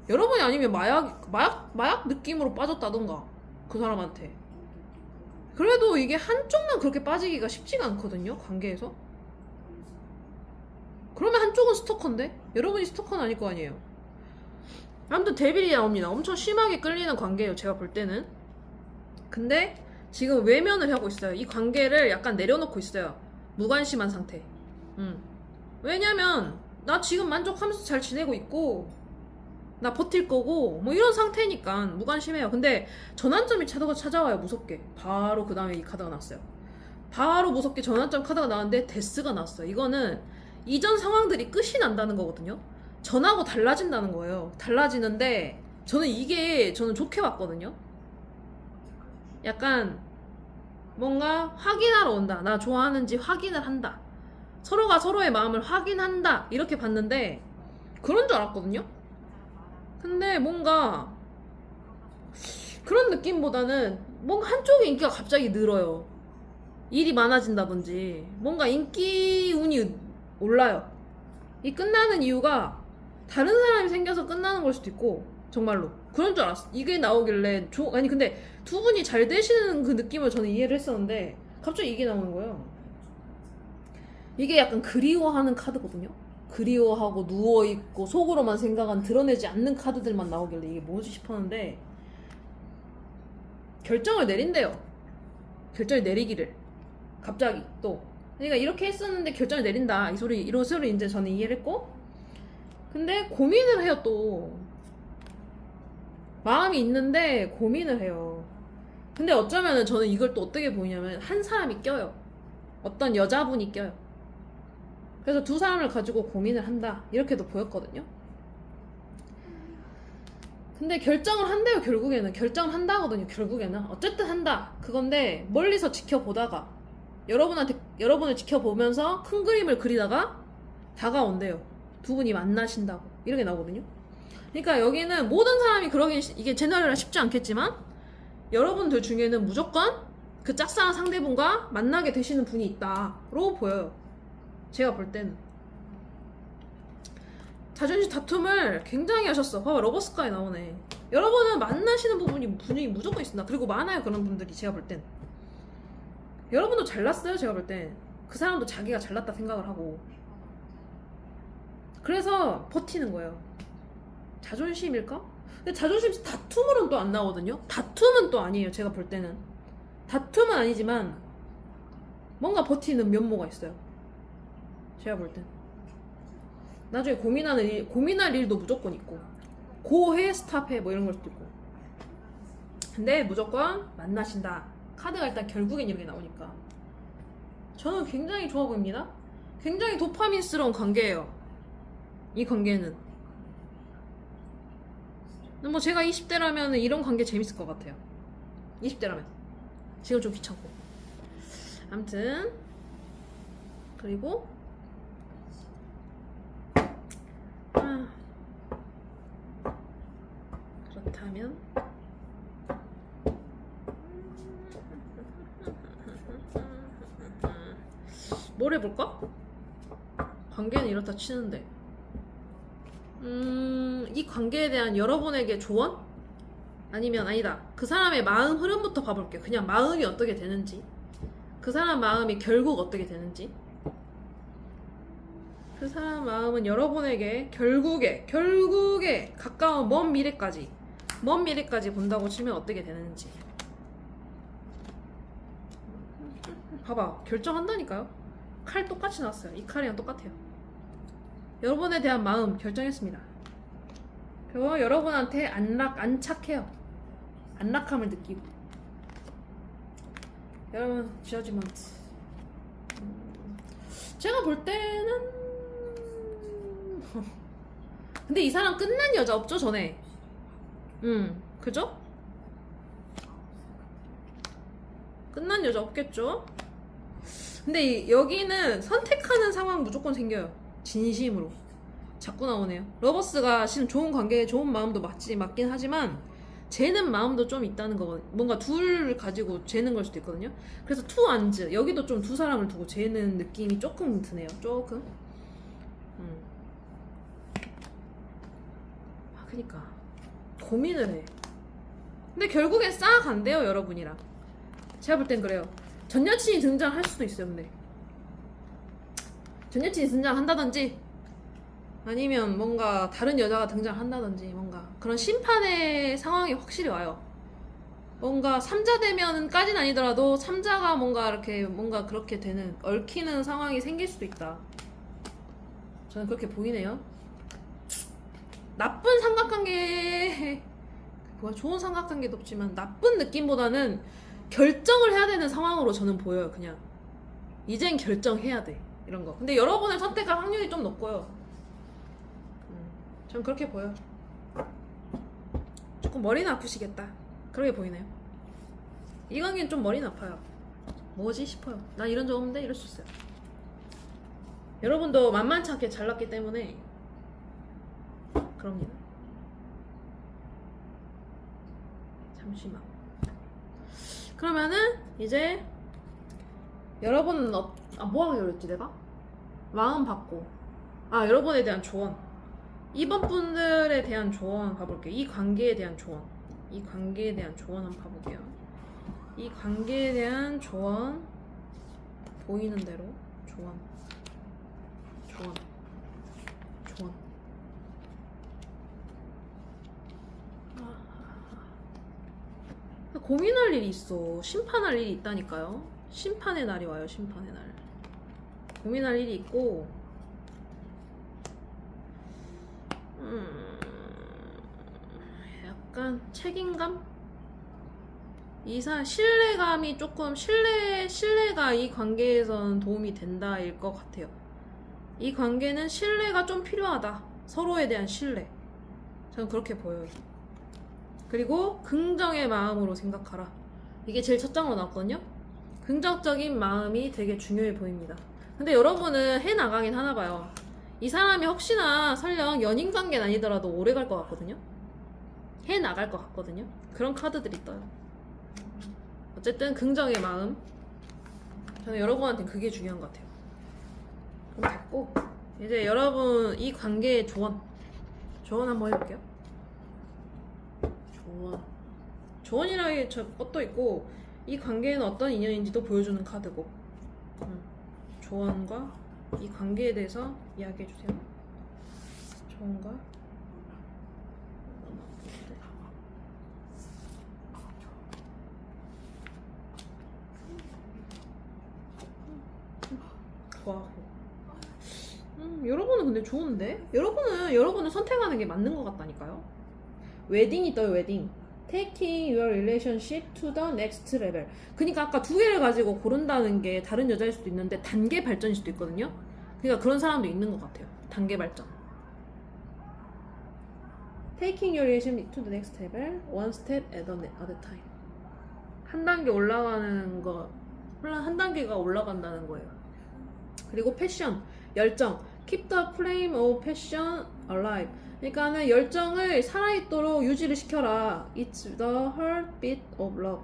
여러분이 아니면 마약 느낌으로 빠졌다던가 그 사람한테. 그래도 이게 한쪽만 그렇게 빠지기가 쉽지가 않거든요, 관계에서. 그러면 한쪽은 스토커인데 여러분이 스토커는 아닐 거 아니에요. 아무튼 데빌이 나옵니다. 엄청 심하게 끌리는 관계예요, 제가 볼 때는. 근데 지금 외면을 하고 있어요. 이 관계를 약간 내려놓고 있어요. 무관심한 상태. 왜냐면 나 지금 만족하면서 잘 지내고 있고 나 버틸 거고 뭐 이런 상태니까 무관심해요. 근데 전환점이 찾아와요. 무섭게. 바로 그 다음에 이 카드가 나왔어요. 바로 무섭게 전환점 카드가 나왔는데 데스가 나왔어요. 이거는 이전 상황들이 끝이 난다는 거거든요. 전하고 달라진다는 거예요. 달라지는데 저는 좋게 봤거든요. 약간 뭔가 확인하러 온다. 나 좋아하는지 확인을 한다. 서로가 서로의 마음을 확인한다. 이렇게 봤는데 그런 줄 알았거든요. 근데 뭔가 그런 느낌보다는 뭔가 한쪽의 인기가 갑자기 늘어요. 일이 많아진다든지 뭔가 인기 운이 올라요. 이 끝나는 이유가 다른 사람이 생겨서 끝나는 걸 수도 있고, 정말로 그런 줄 알았어. 이게 나오길래 아니 근데 두 분이 잘 되시는 그 느낌을 저는 이해를 했었는데 갑자기 이게 나오는 거예요. 이게 약간 그리워하는 카드거든요. 그리워하고 누워있고 속으로만 생각한 드러내지 않는 카드들만 나오길래 이게 뭐지 싶었는데 결정을 내린대요. 결정을 내리기를 갑자기 또 그러니까 이렇게 했었는데 결정을 내린다 이 소리 이제 저는 이해를 했고, 근데 고민을 해요. 또 마음이 있는데 고민을 해요. 근데 어쩌면은 저는 이걸 또 어떻게 보이냐면 한 사람이 껴요. 어떤 여자분이 껴요. 그래서 두 사람을 가지고 고민을 한다 이렇게도 보였거든요. 근데 결정을 한대요. 결국에는 결정을 한다거든요. 결국에는 어쨌든 한다 그건데, 멀리서 지켜보다가 여러분을 지켜보면서 큰 그림을 그리다가 다가온대요. 두 분이 만나신다고 이렇게 나오거든요. 그러니까 여기는 모든 사람이 그러긴 이게 제너럴은 쉽지 않겠지만 여러분들 중에는 무조건 그 짝사랑 상대분과 만나게 되시는 분이 있다로 보여요. 제가 볼 때는 자존심 다툼을 굉장히 하셨어. 봐봐, 러버스카에 나오네. 여러분은 만나시는 분이 무조건 있습니다. 그리고 많아요, 그런 분들이. 제가 볼 땐 여러분도 잘났어요. 제가 볼 땐 그 사람도 자기가 잘났다 생각을 하고, 그래서 버티는 거예요. 자존심일까? 근데 자존심 다툼으로는 또 안 나오거든요. 다툼은 또 아니에요. 제가 볼 때는 다툼은 아니지만 뭔가 버티는 면모가 있어요. 제가 볼 땐 나중에 고민할 일도 무조건 있고, 고해 스탑해 뭐 이런 걸 수도 있고. 근데 무조건 만나신다. 카드가 일단 결국엔 이렇게 나오니까 저는 굉장히 좋아 보입니다. 굉장히 도파민스러운 관계예요. 이 관계는 뭐 제가 20대라면 이런 관계 재밌을 것 같아요. 20대라면. 지금 좀 귀찮고. 아무튼 그리고 그렇다면 뭘 해볼까? 관계는 이렇다 치는데 이 관계에 대한 여러분에게 조언? 아니면 아니다, 그 사람의 마음 흐름부터 봐볼게요. 그냥 마음이 어떻게 되는지, 그 사람 마음이 결국 어떻게 되는지. 그 사람 마음은 여러분에게 결국에 가까운 먼 미래까지 본다고 치면 어떻게 되는지. 봐봐, 결정한다니까요. 칼 똑같이 나왔어요. 이 칼이랑 똑같아요. 여러분에 대한 마음 결정했습니다. 그리고 여러분한테 안착해요. 안락함을 느끼고. 여러분, 저지먼트. 제가 볼 때는 근데 이 사람 끝난 여자 없죠, 전에? 그죠? 끝난 여자 없겠죠? 근데 여기는 선택하는 상황 무조건 생겨요. 진심으로. 자꾸 나오네요. 러버스가 지금 좋은 관계에 좋은 마음도 맞긴 하지만 재는 마음도 좀 있다는 거거든요. 뭔가 둘 가지고 재는 걸 수도 있거든요. 그래서 투 안즈, 여기도 좀 두 사람을 두고 재는 느낌이 조금 드네요. 조금. 그니까 고민을 해. 근데 결국엔 쌓아간대요, 여러분이랑. 제가 볼 땐 그래요. 전 여친이 등장할 수도 있어요. 근데 전 여친이 등장한다든지 아니면 뭔가 다른 여자가 등장한다든지 뭔가 그런 심판의 상황이 확실히 와요. 뭔가 3자 되면까지는 아니더라도 3자가 뭔가 그렇게 되는, 얽히는 상황이 생길 수도 있다. 저는 그렇게 보이네요. 나쁜 삼각관계, 좋은 삼각관계도 없지만 나쁜 느낌보다는 결정을 해야 되는 상황으로 저는 보여요. 그냥 이젠 결정해야 돼, 이런 거. 근데 여러분을 선택할 확률이 좀 높고요. 전 그렇게 보여요. 조금 머리는 아프시겠다, 그렇게 보이네요. 이 관계는 좀 머리는 아파요. 뭐지 싶어요. 난 이런 적 없는데 이럴 수 있어요. 여러분도 만만치 않게 잘났기 때문에 그럽니다. 잠시만. 그러면은 이제 여러분은 뭐 하기로 했지 내가? 마음 받고 여러분에 대한 조언. 이번 분들에 대한 조언 봐볼게요. 이 관계에 대한 조언. 이 관계에 대한 조언 한번 봐볼게요. 이 관계에 대한 조언. 보이는 대로 조언. 고민할 일이 있어. 심판할 일이 있다니까요. 심판의 날이 와요. 심판의 날. 고민할 일이 있고 약간 책임감? 신뢰감이 조금 신뢰가 이 관계에서는 도움이 된다일 것 같아요. 이 관계는 신뢰가 좀 필요하다. 서로에 대한 신뢰. 저는 그렇게 보여요. 그리고 긍정의 마음으로 생각하라. 이게 제일 첫 장으로 나왔거든요. 긍정적인 마음이 되게 중요해 보입니다. 근데 여러분은 해나가긴 하나봐요. 이 사람이 혹시나 설령 연인관계는 아니더라도 오래 갈 것 같거든요. 해나갈 것 같거든요. 그런 카드들이 떠요. 어쨌든 긍정의 마음. 저는 여러분한테는 그게 중요한 것 같아요. 그럼 됐고 이제 여러분 이 관계의 조언 한번 해볼게요. 조언이라는 것도 있고 이 관계는 어떤 인연인지도 보여주는 카드고 조언과 이 관계에 대해서 이야기해주세요. 조언과 여러분은 근데 좋은데? 여러분은 선택하는 게 맞는 것 같다니까요. 웨딩이 떠요. 웨딩. Taking your relationship to the next level. 그러니까 아까 두 개를 가지고 고른다는 게 다른 여자일 수도 있는데 단계 발전일 수도 있거든요. 그러니까 그런 사람도 있는 것 같아요. 단계 발전. Taking your relationship to the next level, one step at a time. 한 단계 올라가는 거, 한 단계가 올라간다는 거예요. 그리고 패션, 열정. Keep the flame of passion alive. 그러니까는 열정을 살아있도록 유지를 시켜라. It's the heartbeat of love.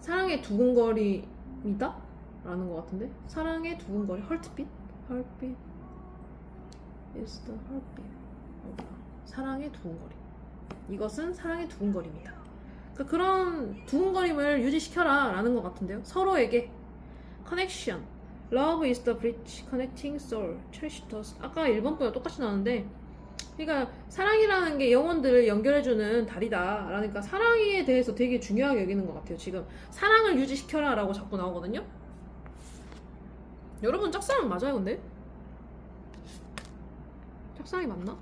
사랑의 두근거림이다? 라는 것 같은데? 사랑의 두근거림. Heartbeat? Heartbeat is the heartbeat of love. 사랑의 두근거림. 이것은 사랑의 두근거림이다. 그러니까 그런 두근거림을 유지시켜라 라는 것 같은데요. 서로에게. Connection. Love is the bridge connecting soul. Cherish us. 아까 1번 분이랑 똑같이 나왔는데 그러니까 사랑이라는 게 영혼들을 연결해주는 다리다. 그러니까 사랑에 대해서 되게 중요하게 여기는 것 같아요. 지금 사랑을 유지시켜라 라고 자꾸 나오거든요. 여러분 짝사랑 맞아요 근데? 짝사랑이 맞나?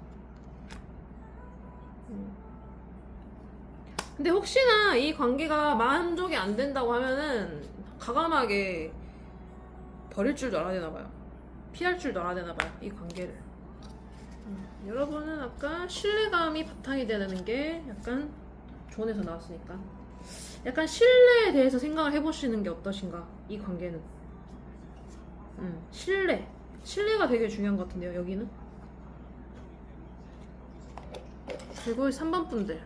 근데 혹시나 이 관계가 만족이 안 된다고 하면은 과감하게 버릴 줄도 알아야 되나봐요. 피할 줄도 알아야 되나봐요. 이 관계를. 여러분은 아까 신뢰감이 바탕이 돼야 되는 게 약간 조언에서 나왔으니까 약간 신뢰에 대해서 생각을 해보시는 게 어떠신가. 이 관계는 신뢰가 되게 중요한 것 같은데요. 여기는. 그리고 3번 분들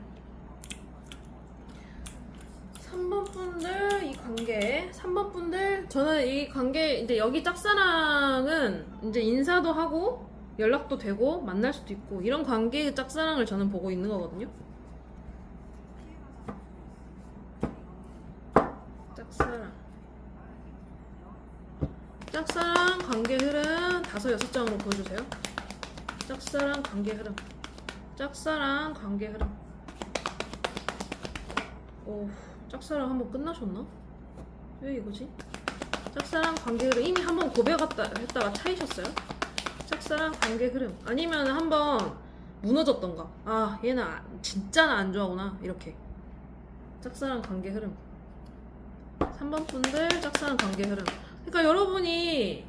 이 관계 3번 분들 저는 이 관계 이제 여기 짝사랑은 이제 인사도 하고 연락도 되고 만날 수도 있고 이런 관계의 짝사랑을 저는 보고 있는 거거든요. 짝사랑 관계 흐름 5, 6장으로 보여주세요. 짝사랑 관계 흐름. 오, 짝사랑 한번 끝나셨나? 왜 이거지? 짝사랑 관계 흐름 이미 한번 고백했다가 차이셨어요? 짝사랑 관계 흐름 아니면 한번 무너졌던가. 아 얘는 진짜 나 안 좋아하구나 이렇게. 짝사랑 관계 흐름 3번 분들 짝사랑 관계 흐름. 그러니까 여러분이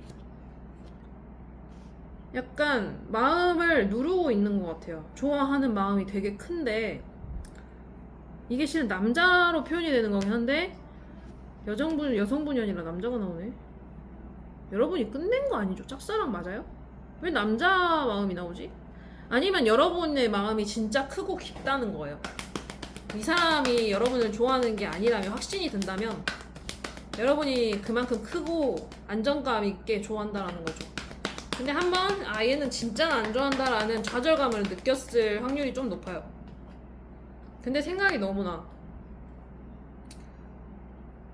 약간 마음을 누르고 있는 것 같아요. 좋아하는 마음이 되게 큰데 이게 실은 남자로 표현이 되는 거긴 한데 여성분이 아니라 남자가 나오네. 여러분이 끝낸 거 아니죠? 짝사랑 맞아요? 왜 남자 마음이 나오지? 아니면 여러분의 마음이 진짜 크고 깊다는 거예요. 이 사람이 여러분을 좋아하는 게 아니라면, 확신이 든다면 여러분이 그만큼 크고 안정감 있게 좋아한다라는 거죠. 근데 한번 얘는 진짜 안 좋아한다라는 좌절감을 느꼈을 확률이 좀 높아요. 근데 생각이 너무나.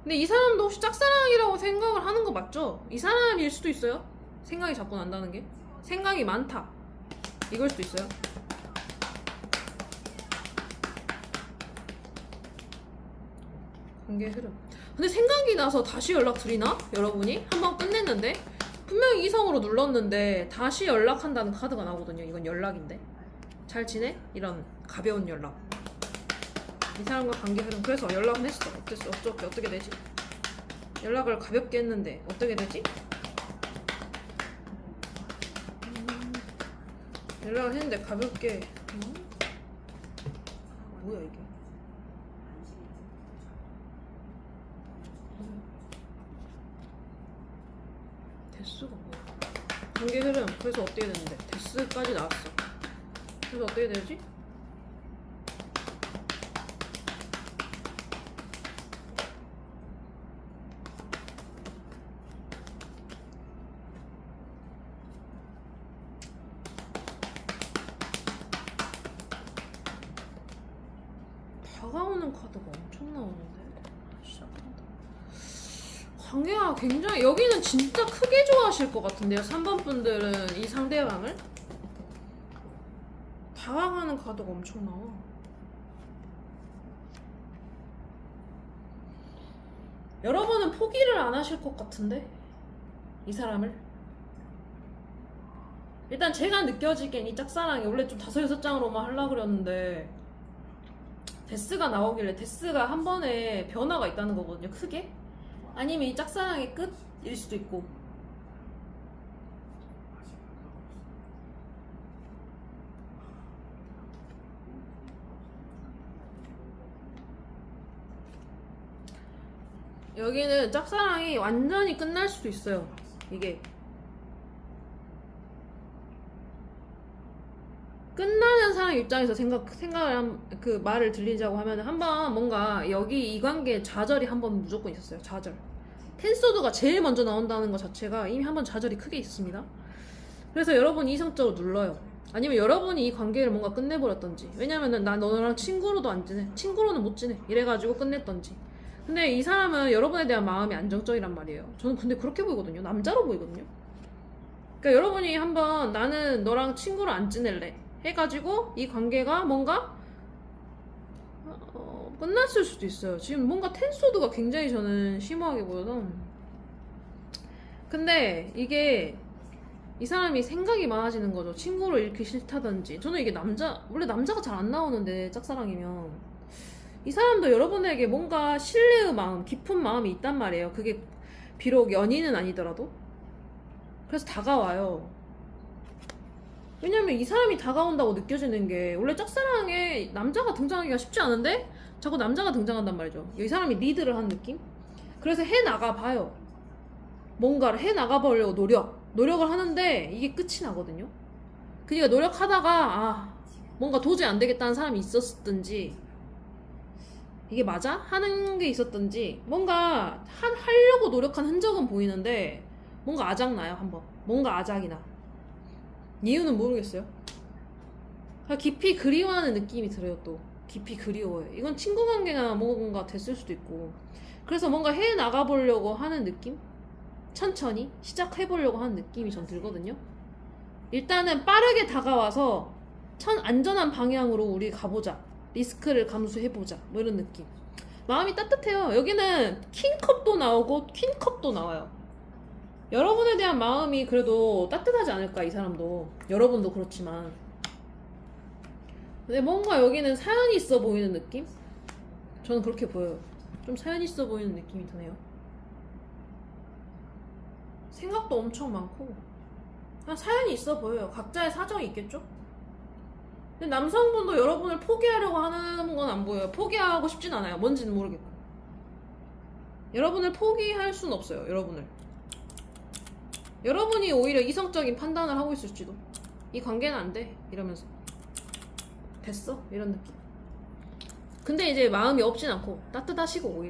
근데 이 사람도 혹시 짝사랑이라고 생각을 하는 거 맞죠? 이 사람일 수도 있어요. 생각이 자꾸 난다는 게. 생각이 많다, 이걸 수도 있어요. 관계 흐름. 근데 생각이 나서 다시 연락드리나? 여러분이? 한번 끝냈는데 분명히 이성으로 눌렀는데 다시 연락한다는 카드가 나오거든요. 이건 연락인데. 잘 지내? 이런 가벼운 연락. 이 사람과 관계 흐름. 그래서 연락은 했어. 어떻게 되지? 연락을 가볍게 했는데 어떻게 되지? 연락을 했는데 가볍게. 뭐야 이게? 데스가 뭐야? 관계 흐름. 그래서 어떻게 됐는데? 데스까지 나왔어. 그래서 어떻게 되지? 다가오는 카드가 엄청 나오는데. 시작한다. 관계가 굉장히, 여기는 진짜 크게 좋아하실 것 같은데요. 3번 분들은 이 상대방을 다가가는 카드가 엄청 나와. 여러분은 포기를 안 하실 것 같은데, 이 사람을. 일단 제가 느껴지기엔 이 짝사랑이 원래 좀 5-6장으로만 하려고 그랬는데 데스가 나오길래, 데스가 한 번에 변화가 있다는 거거든요. 크게. 아니면 이 짝사랑의 끝일 수도 있고. 여기는 짝사랑이 완전히 끝날 수도 있어요. 이게 끝나는 사람 입장에서 그 말을 들리자고 하면 한번 뭔가 여기 이 관계에 좌절이 한번 무조건 있었어요. 좌절. 텐소드가 제일 먼저 나온다는 것 자체가 이미 한번 좌절이 크게 있습니다. 그래서 여러분이 이성적으로 눌러요. 아니면 여러분이 이 관계를 뭔가 끝내버렸던지. 왜냐면은 나 너랑 친구로도 안 지내, 친구로는 못 지내, 이래가지고 끝냈던지. 근데 이 사람은 여러분에 대한 마음이 안정적이란 말이에요. 저는 근데 그렇게 보이거든요. 남자로 보이거든요. 그러니까 여러분이 한번 나는 너랑 친구로 안 지낼래 해가지고 이 관계가 뭔가 끝났을 수도 있어요. 지금 뭔가 텐소드가 굉장히 저는 심오하게 보여서. 근데 이게 이 사람이 생각이 많아지는 거죠. 친구를 잃기 싫다든지. 저는 이게 원래 남자가 잘 안 나오는데 짝사랑이면 이 사람도 여러분에게 뭔가 신뢰의 마음, 깊은 마음이 있단 말이에요. 그게 비록 연인은 아니더라도. 그래서 다가와요. 왜냐면 이 사람이 다가온다고 느껴지는 게, 원래 짝사랑에 남자가 등장하기가 쉽지 않은데 자꾸 남자가 등장한단 말이죠. 이 사람이 리드를 한 느낌? 그래서 해나가 봐요. 뭔가를 해나가 보려고 노력을 하는데 이게 끝이 나거든요. 그러니까 노력하다가 뭔가 도저히 안 되겠다는 사람이 있었든지, 이게 맞아? 하는 게 있었든지, 뭔가 하려고 노력한 흔적은 보이는데 뭔가 아작나요. 한번 뭔가 아작이 나. 이유는 모르겠어요. 깊이 그리워하는 느낌이 들어요. 또 깊이 그리워요. 이건 친구 관계나 뭔가 됐을 수도 있고. 그래서 뭔가 해 나가보려고 하는 느낌? 천천히 시작해보려고 하는 느낌이 전 들거든요. 일단은 빠르게 다가와서 안전한 방향으로 우리 가보자, 리스크를 감수해보자, 뭐 이런 느낌. 마음이 따뜻해요. 여기는 킹컵도 나오고 퀸컵도 나와요. 여러분에 대한 마음이 그래도 따뜻하지 않을까, 이 사람도. 여러분도 그렇지만. 근데 뭔가 여기는 사연이 있어 보이는 느낌? 저는 그렇게 보여요. 좀 사연 있어 보이는 느낌이 드네요. 생각도 엄청 많고 그냥 사연이 있어 보여요. 각자의 사정이 있겠죠? 근데 남성분도 여러분을 포기하려고 하는 건 안 보여요. 포기하고 싶진 않아요. 뭔지는 모르겠고. 여러분을 포기할 순 없어요. 여러분이 오히려 이성적인 판단을 하고 있을지도. 이 관계는 안 돼, 이러면서. 됐어? 이런 느낌. 근데 이제 마음이 없진 않고 따뜻하시고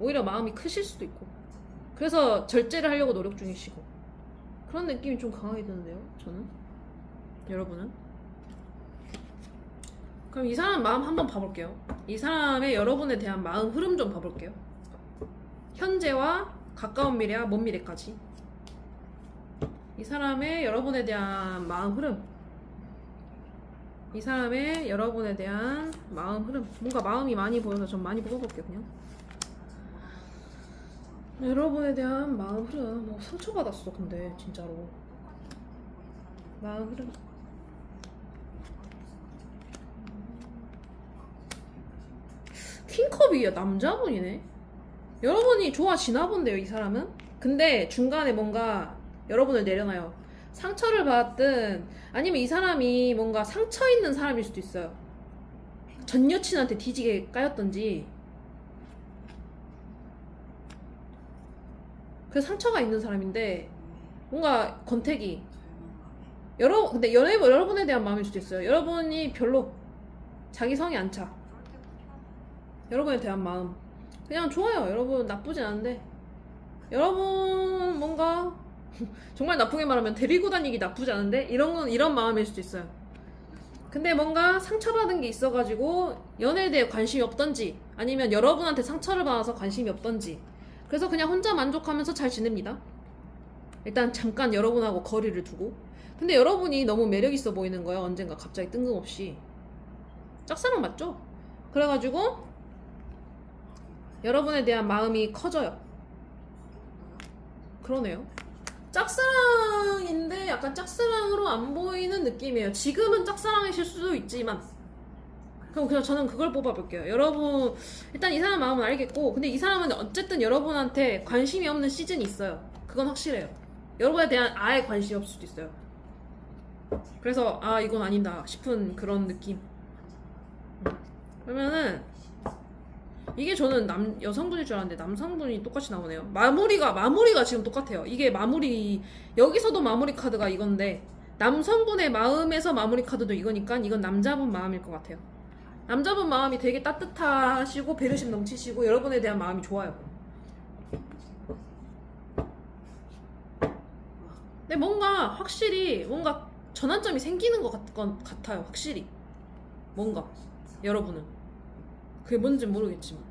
오히려 마음이 크실 수도 있고 그래서 절제를 하려고 노력 중이시고 그런 느낌이 좀 강하게 드는데요 저는. 여러분은? 그럼 이 사람 마음 한번 봐볼게요. 이 사람의 여러분에 대한 마음 흐름 좀 봐볼게요. 현재와 가까운 미래와 먼 미래까지 이 사람의 여러분에 대한 마음 흐름, 이 사람의 여러분에 대한 마음 흐름. 뭔가 마음이 많이 보여서 좀 많이 뽑아볼게요. 그냥 여러분에 대한 마음 흐름. 뭐 상처받았어 근데 진짜로. 마음 흐름. 킹컵이야. 남자분이네. 여러분이 좋아지나 본데요 이 사람은. 근데 중간에 뭔가 여러분을 내려놔요. 상처를 받았든 아니면 이 사람이 뭔가 상처 있는 사람일 수도 있어요. 전 여친한테 뒤지게 까였던지 그 상처가 있는 사람인데 뭔가 권태기. 근데 여러분에 대한 마음일 수도 있어요. 여러분이 별로 자기 성이 안 차. 여러분에 대한 마음 그냥 좋아요. 여러분 나쁘진 않은데 여러분 뭔가 정말 나쁘게 말하면 데리고 다니기 나쁘지 않은데 이런 마음일 수도 있어요. 근데 뭔가 상처받은 게 있어가지고 연애에 대해 관심이 없던지 아니면 여러분한테 상처를 받아서 관심이 없던지 그래서 그냥 혼자 만족하면서 잘 지냅니다. 일단 잠깐 여러분하고 거리를 두고. 근데 여러분이 너무 매력있어 보이는 거예요. 언젠가 갑자기 뜬금없이. 짝사랑 맞죠? 그래가지고 여러분에 대한 마음이 커져요. 그러네요. 짝사랑인데 약간 짝사랑으로 안 보이는 느낌이에요. 지금은 짝사랑이실 수도 있지만. 그럼 그냥 저는 그걸 뽑아볼게요. 여러분 일단 이 사람 마음은 알겠고 근데 이 사람은 어쨌든 여러분한테 관심이 없는 시즌이 있어요. 그건 확실해요. 여러분에 대한 아예 관심이 없을 수도 있어요. 그래서 아 이건 아니다 싶은 그런 느낌. 그러면은 이게 저는 여성분일 줄 알았는데 남성분이 똑같이 나오네요. 마무리가 지금 똑같아요. 이게 마무리 여기서도 마무리 카드가 이건데 남성분의 마음에서 마무리 카드도 이거니까 이건 남자분 마음일 것 같아요. 남자분 마음이 되게 따뜻하시고 배려심 넘치시고 여러분에 대한 마음이 좋아요. 근데 뭔가 확실히 뭔가 전환점이 생기는 것 같아요. 확실히 뭔가 여러분은 그게 뭔지 모르겠지만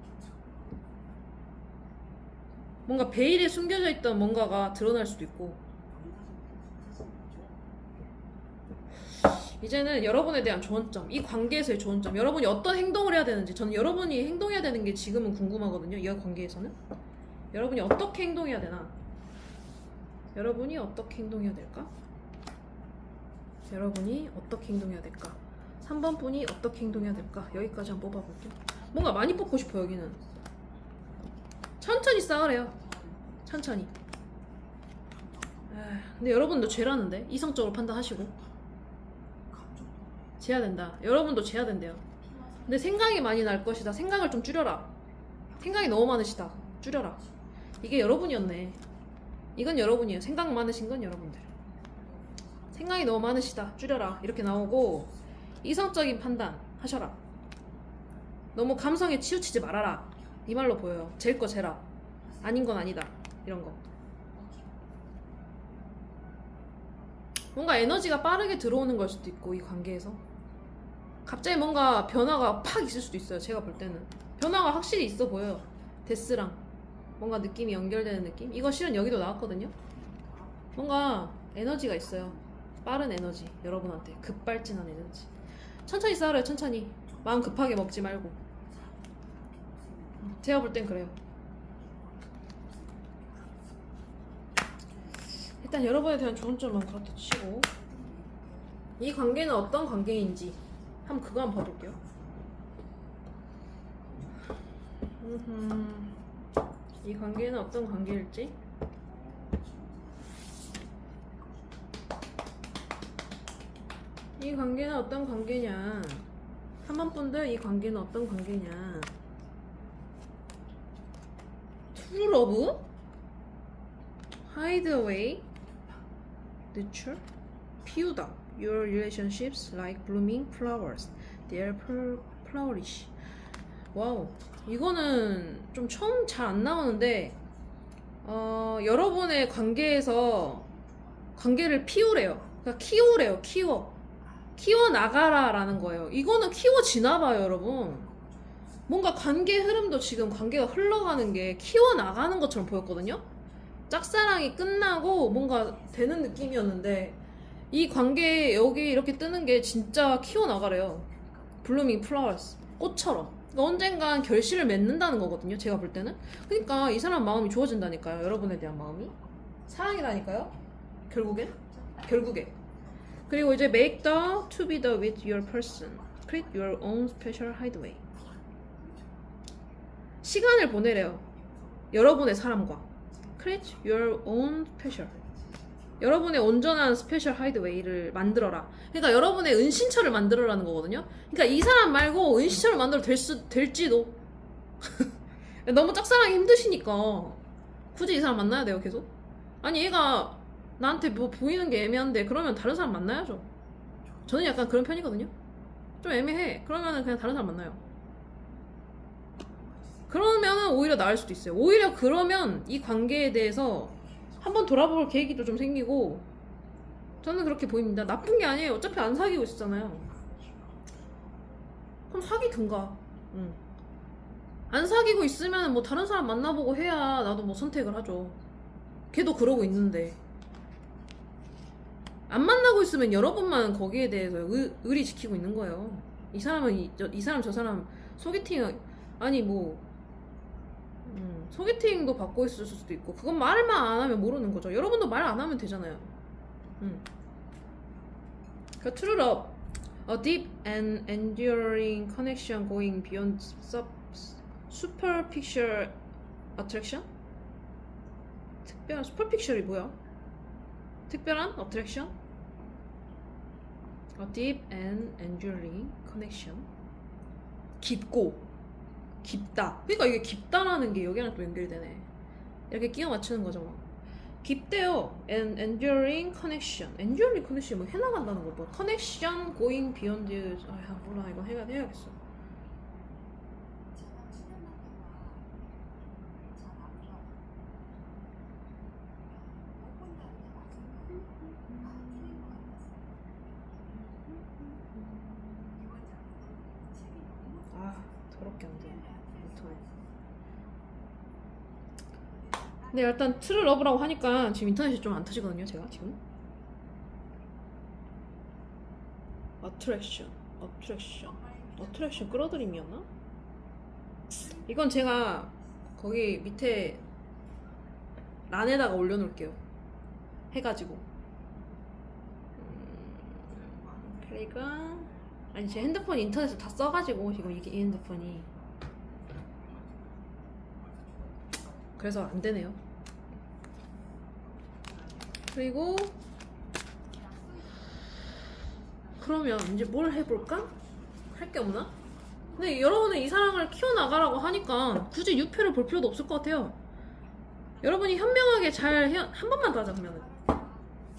뭔가 베일에 숨겨져 있던 뭔가가 드러날 수도 있고 이제는 여러분에 대한 조언점, 이 관계에서의 조언점, 여러분이 어떤 행동을 해야 되는지. 저는 여러분이 행동해야 되는 게 지금은 궁금하거든요. 이 관계에서는 여러분이 어떻게 행동해야 되나, 여러분이 어떻게 행동해야 될까, 여러분이 어떻게 행동해야 될까, 3번 분이 어떻게 행동해야 될까. 여기까지 한번 뽑아볼게요. 뭔가 많이 뽑고 싶어. 여기는 천천히 쌓으래요. 천천히. 근데 여러분도 죄라는데, 이성적으로 판단하시고 재야 된다. 여러분도 재야 된대요. 근데 생각이 많이 날 것이다. 생각을 좀 줄여라. 생각이 너무 많으시다. 줄여라. 이게 여러분이었네. 이건 여러분이에요. 생각 많으신 건 여러분들. 생각이 너무 많으시다. 줄여라. 이렇게 나오고, 이성적인 판단 하셔라. 너무 감성에 치우치지 말아라. 이 말로 보여요. 잴 거 재라. 아닌 건 아니다. 이런 거. 뭔가 에너지가 빠르게 들어오는 걸 수도 있고, 이 관계에서 갑자기 뭔가 변화가 팍 있을 수도 있어요. 제가 볼 때는 변화가 확실히 있어 보여요. 데스랑 뭔가 느낌이 연결되는 느낌. 이거 실은 여기도 나왔거든요. 뭔가 에너지가 있어요. 빠른 에너지. 여러분한테 급발진한 에너지. 천천히 쌓으래요. 천천히. 마음 급하게 먹지 말고. 제가 볼 땐 그래요. 일단 여러분에 대한 좋은 점은 그렇다 치고, 이 관계는 어떤 관계인지 한번 그거 한번 봐볼게요. 이 관계는 어떤 관계일지. 이 관계는 어떤 관계냐. 3번 분들 이 관계는 어떤 관계냐. True love, hide away, nurture, 피우다. Your relationships like blooming flowers. They are flourish. 와우. 이거는 좀 처음 잘 안 나오는데, 여러분의 관계에서 관계를 피우래요. 그러니까 키우래요. 키워 나가라라는 거예요. 이거는 키워지나 봐요, 여러분. 뭔가 관계 흐름도 지금 관계가 흘러가는 게 키워 나가는 것처럼 보였거든요. 짝사랑이 끝나고 뭔가 되는 느낌이었는데 이 관계 여기 이렇게 뜨는 게 진짜 키워 나가래요. 블루밍 플라워스 꽃처럼. 그러니까 언젠간 결실을 맺는다는 거거든요. 제가 볼 때는. 그러니까 이 사람 마음이 좋아진다니까요. 여러분에 대한 마음이 사랑이라니까요. 결국에. 그리고 이제 make the to be the with your person. Create your own special hideaway. 시간을 보내래요. 여러분의 사람과. Create your own special. 여러분의 온전한 스페셜 하이드웨이를 만들어라. 그러니까 여러분의 은신처를 만들어라는 거거든요. 그러니까 이 사람 말고 은신처를 만들어 될지도. 너무 짝사랑이 힘드시니까 굳이 이 사람 만나야 돼요, 계속? 아니 얘가 나한테 뭐 보이는 게 애매한데 그러면 다른 사람 만나야죠. 저는 약간 그런 편이거든요. 좀 애매해. 그러면은 그냥 다른 사람 만나요. 그러면은 오히려 나을 수도 있어요. 오히려 그러면 이 관계에 대해서 한번 돌아볼 계기도 좀 생기고, 저는 그렇게 보입니다. 나쁜 게 아니에요. 어차피 안 사귀고 있었잖아요. 그럼 사귀든가. 안 사귀고 있으면 뭐 다른 사람 만나보고 해야 나도 뭐 선택을 하죠. 걔도 그러고 있는데. 안 만나고 있으면 여러분만 거기에 대해서 의리 지키고 있는 거예요. 이 사람은 이 사람 저 사람 소개팅 아니 뭐 소개팅도 받고 있을 수도 있고, 그건 말만 안 하면 모르는 거죠. 여러분도 말 안 하면 되잖아요. 그 true love, a deep and enduring connection going beyond superficial attraction. 특별한 superficial이 뭐야? 특별한 attraction? A deep and enduring connection. 깊다. 그러니까 이게 깊다라는 게 여기랑 또 연결되네. 이렇게 끼워 맞추는 거죠. 뭐. 깊대요. And enduring connection. enduring connection 뭐 해나간다는 거 뭐. connection going beyond. 아 몰라 이거 해야겠어. 더럽게 안 돼. 근데 일단 트루 러브라고 하니까 지금 인터넷이 좀 안 터지거든요. 제가 지금 어트랙션 끌어들임이었나? 이건 제가 거기 밑에 란에다가 올려놓을게요. 해가지고 그러니까 아니 제 핸드폰 인터넷을 다 써가지고 지금 이게 이 핸드폰이 그래서 안 되네요. 그리고 그러면 이제 뭘 해볼까? 할 게 없나? 근데 여러분은 이 사랑을 키워나가라고 하니까 굳이 유표를 볼 필요도 없을 것 같아요. 여러분이 현명하게 잘 한 번만 더 하자. 그러면은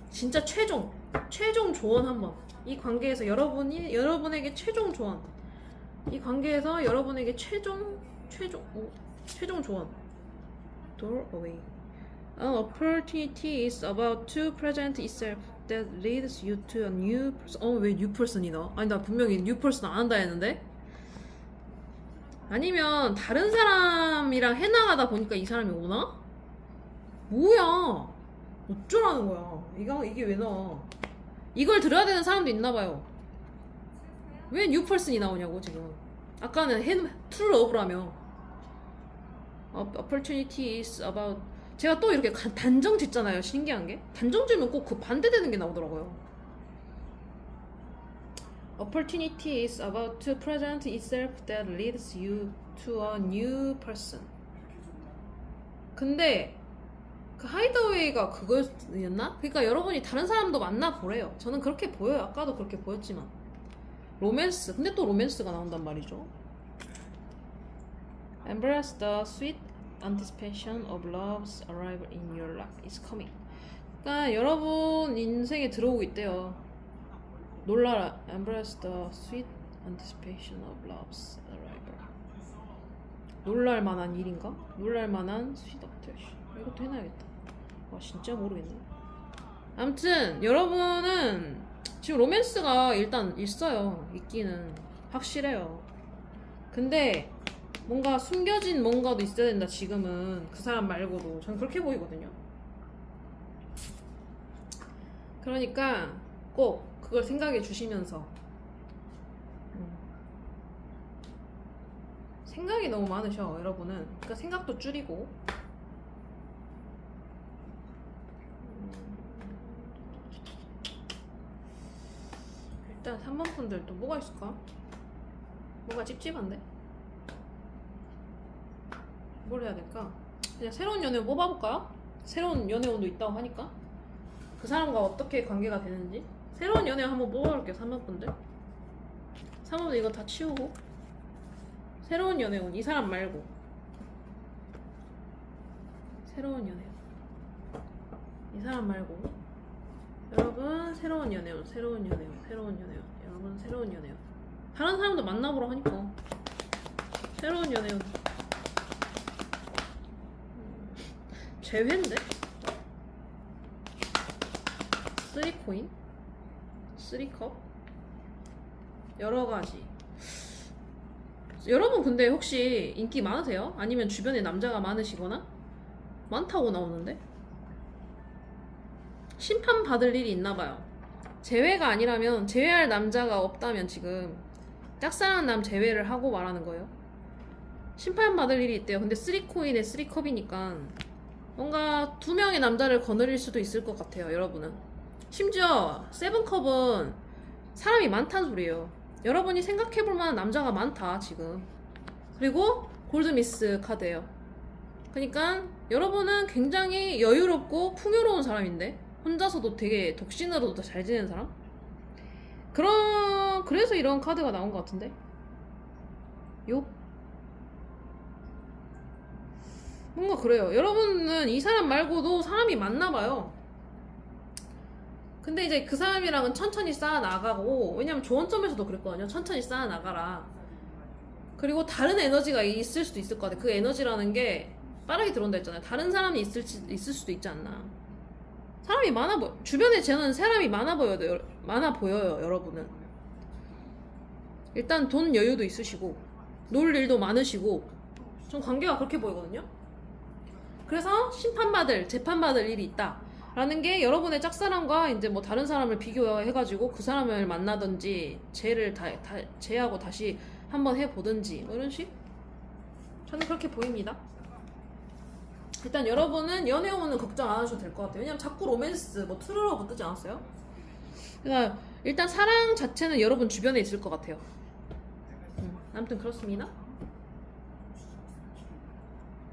진짜 최종 조언 한번. 이 관계에서 여러분에게 최종 조언. 이 관계에서 여러분에게 최종 조언. Door away. An opportunity is about to present itself that leads you to a new person. 왜 new person이 나와? 아니 나 분명히 new person 안 한다 했는데? 아니면 다른 사람이랑 해나가다 보니까 이 사람이 오나? 뭐야? 어쩌라는 거야? 이게 왜 나와? 이걸 들어야 되는 사람도 있나봐요. 왜 new person이 나오냐고 지금. 아까는 true love라며. Opportunity is about. 제가 또 이렇게 단정 짓잖아요. 신기한 게 단정 지으면 꼭 그 반대되는 게 나오더라고요. Opportunity is about to present itself that leads you to a new person. 근데 그 하이드웨이가 그거였나? 그러니까 여러분이 다른 사람도 만나보래요. 저는 그렇게 보여요. 아까도 그렇게 보였지만 로맨스. 근데 또 로맨스가 나온단 말이죠. Embrace the sweet anticipation of love's arrival in your life is coming. 그러니까 여러분 인생에 들어오고 있대요. 놀라라. Embrace the sweet anticipation of love's arrival. 놀랄만한 일인가? 놀랄만한 스윗아트. 이것도 해놔야겠다. 와 진짜 모르겠네. 아무튼 여러분은 지금 로맨스가 일단 있어요. 있기는 확실해요. 근데 뭔가 숨겨진 뭔가도 있어야 된다. 지금은 그 사람 말고도 저는 그렇게 보이거든요. 그러니까 꼭 그걸 생각해 주시면서 생각이 너무 많으셔 여러분은. 그러니까 생각도 줄이고 일단 3번 분들 또 뭐가 있을까? 뭐가 찝찝한데? 뭘 해야 될까? 그냥 새로운 연애운 뽑아볼까요? 새로운 연애운도 있다고 하니까 그 사람과 어떻게 관계가 되는지 새로운 연애운 한번 뽑아볼게요. 3번 분들 3번 분들 이거 다 치우고 새로운 연애운 이 사람 말고 새로운 연애운 이 사람 말고 여러분 새로운 연애운 새로운 연애운 새로운 연애운 여러분 새로운 연애운 다른 사람도 만나보러 하니까 새로운 연애운 제회인데? 3코인? 3컵? 여러가지 여러분 근데 혹시 인기 많으세요? 아니면 주변에 남자가 많으시거나? 많다고 나오는데? 심판받을 일이 있나봐요. 제외가 아니라면 제외할 남자가 없다면 지금 짝사랑한 남 제외를 하고 말하는 거예요. 심판받을 일이 있대요. 근데 3코인에 3컵이니까 뭔가 2명의 남자를 거느릴 수도 있을 것 같아요. 여러분은 심지어 7컵은 사람이 많다는 소리예요. 여러분이 생각해볼 만한 남자가 많다 지금. 그리고 골드미스 카드예요. 그러니까 여러분은 굉장히 여유롭고 풍요로운 사람인데 혼자서도 되게 독신으로도 잘 지내는 사람? 그래서 이런 카드가 나온 것 같은데? 요? 뭔가 그래요. 여러분은 이 사람 말고도 사람이 많나봐요. 근데 이제 그 사람이랑은 천천히 쌓아나가고, 왜냐면 조언점에서도 그랬거든요. 천천히 쌓아나가라. 그리고 다른 에너지가 있을 수도 있을 것 같아요. 그 에너지라는 게 빠르게 들어온다 했잖아요. 다른 사람이 있을 수도 있지 않나. 사람이 많아 보여. 주변에 저는 사람이 많아 보여요, 여러분은. 일단 돈 여유도 있으시고, 놀 일도 많으시고, 전 관계가 그렇게 보이거든요. 그래서 심판받을, 재판받을 일이 있다. 라는 게 여러분의 짝사랑과 이제 뭐 다른 사람을 비교해가지고 그 사람을 만나든지 제하고 다시 한번 해보든지 뭐 이런 식? 저는 그렇게 보입니다. 일단 여러분은 연애운은 걱정 안 하셔도 될 것 같아요. 왜냐면 자꾸 로맨스, 뭐 트루러브 뜨지 않았어요? 그러니까 일단 사랑 자체는 여러분 주변에 있을 것 같아요. 아무튼 그렇습니다.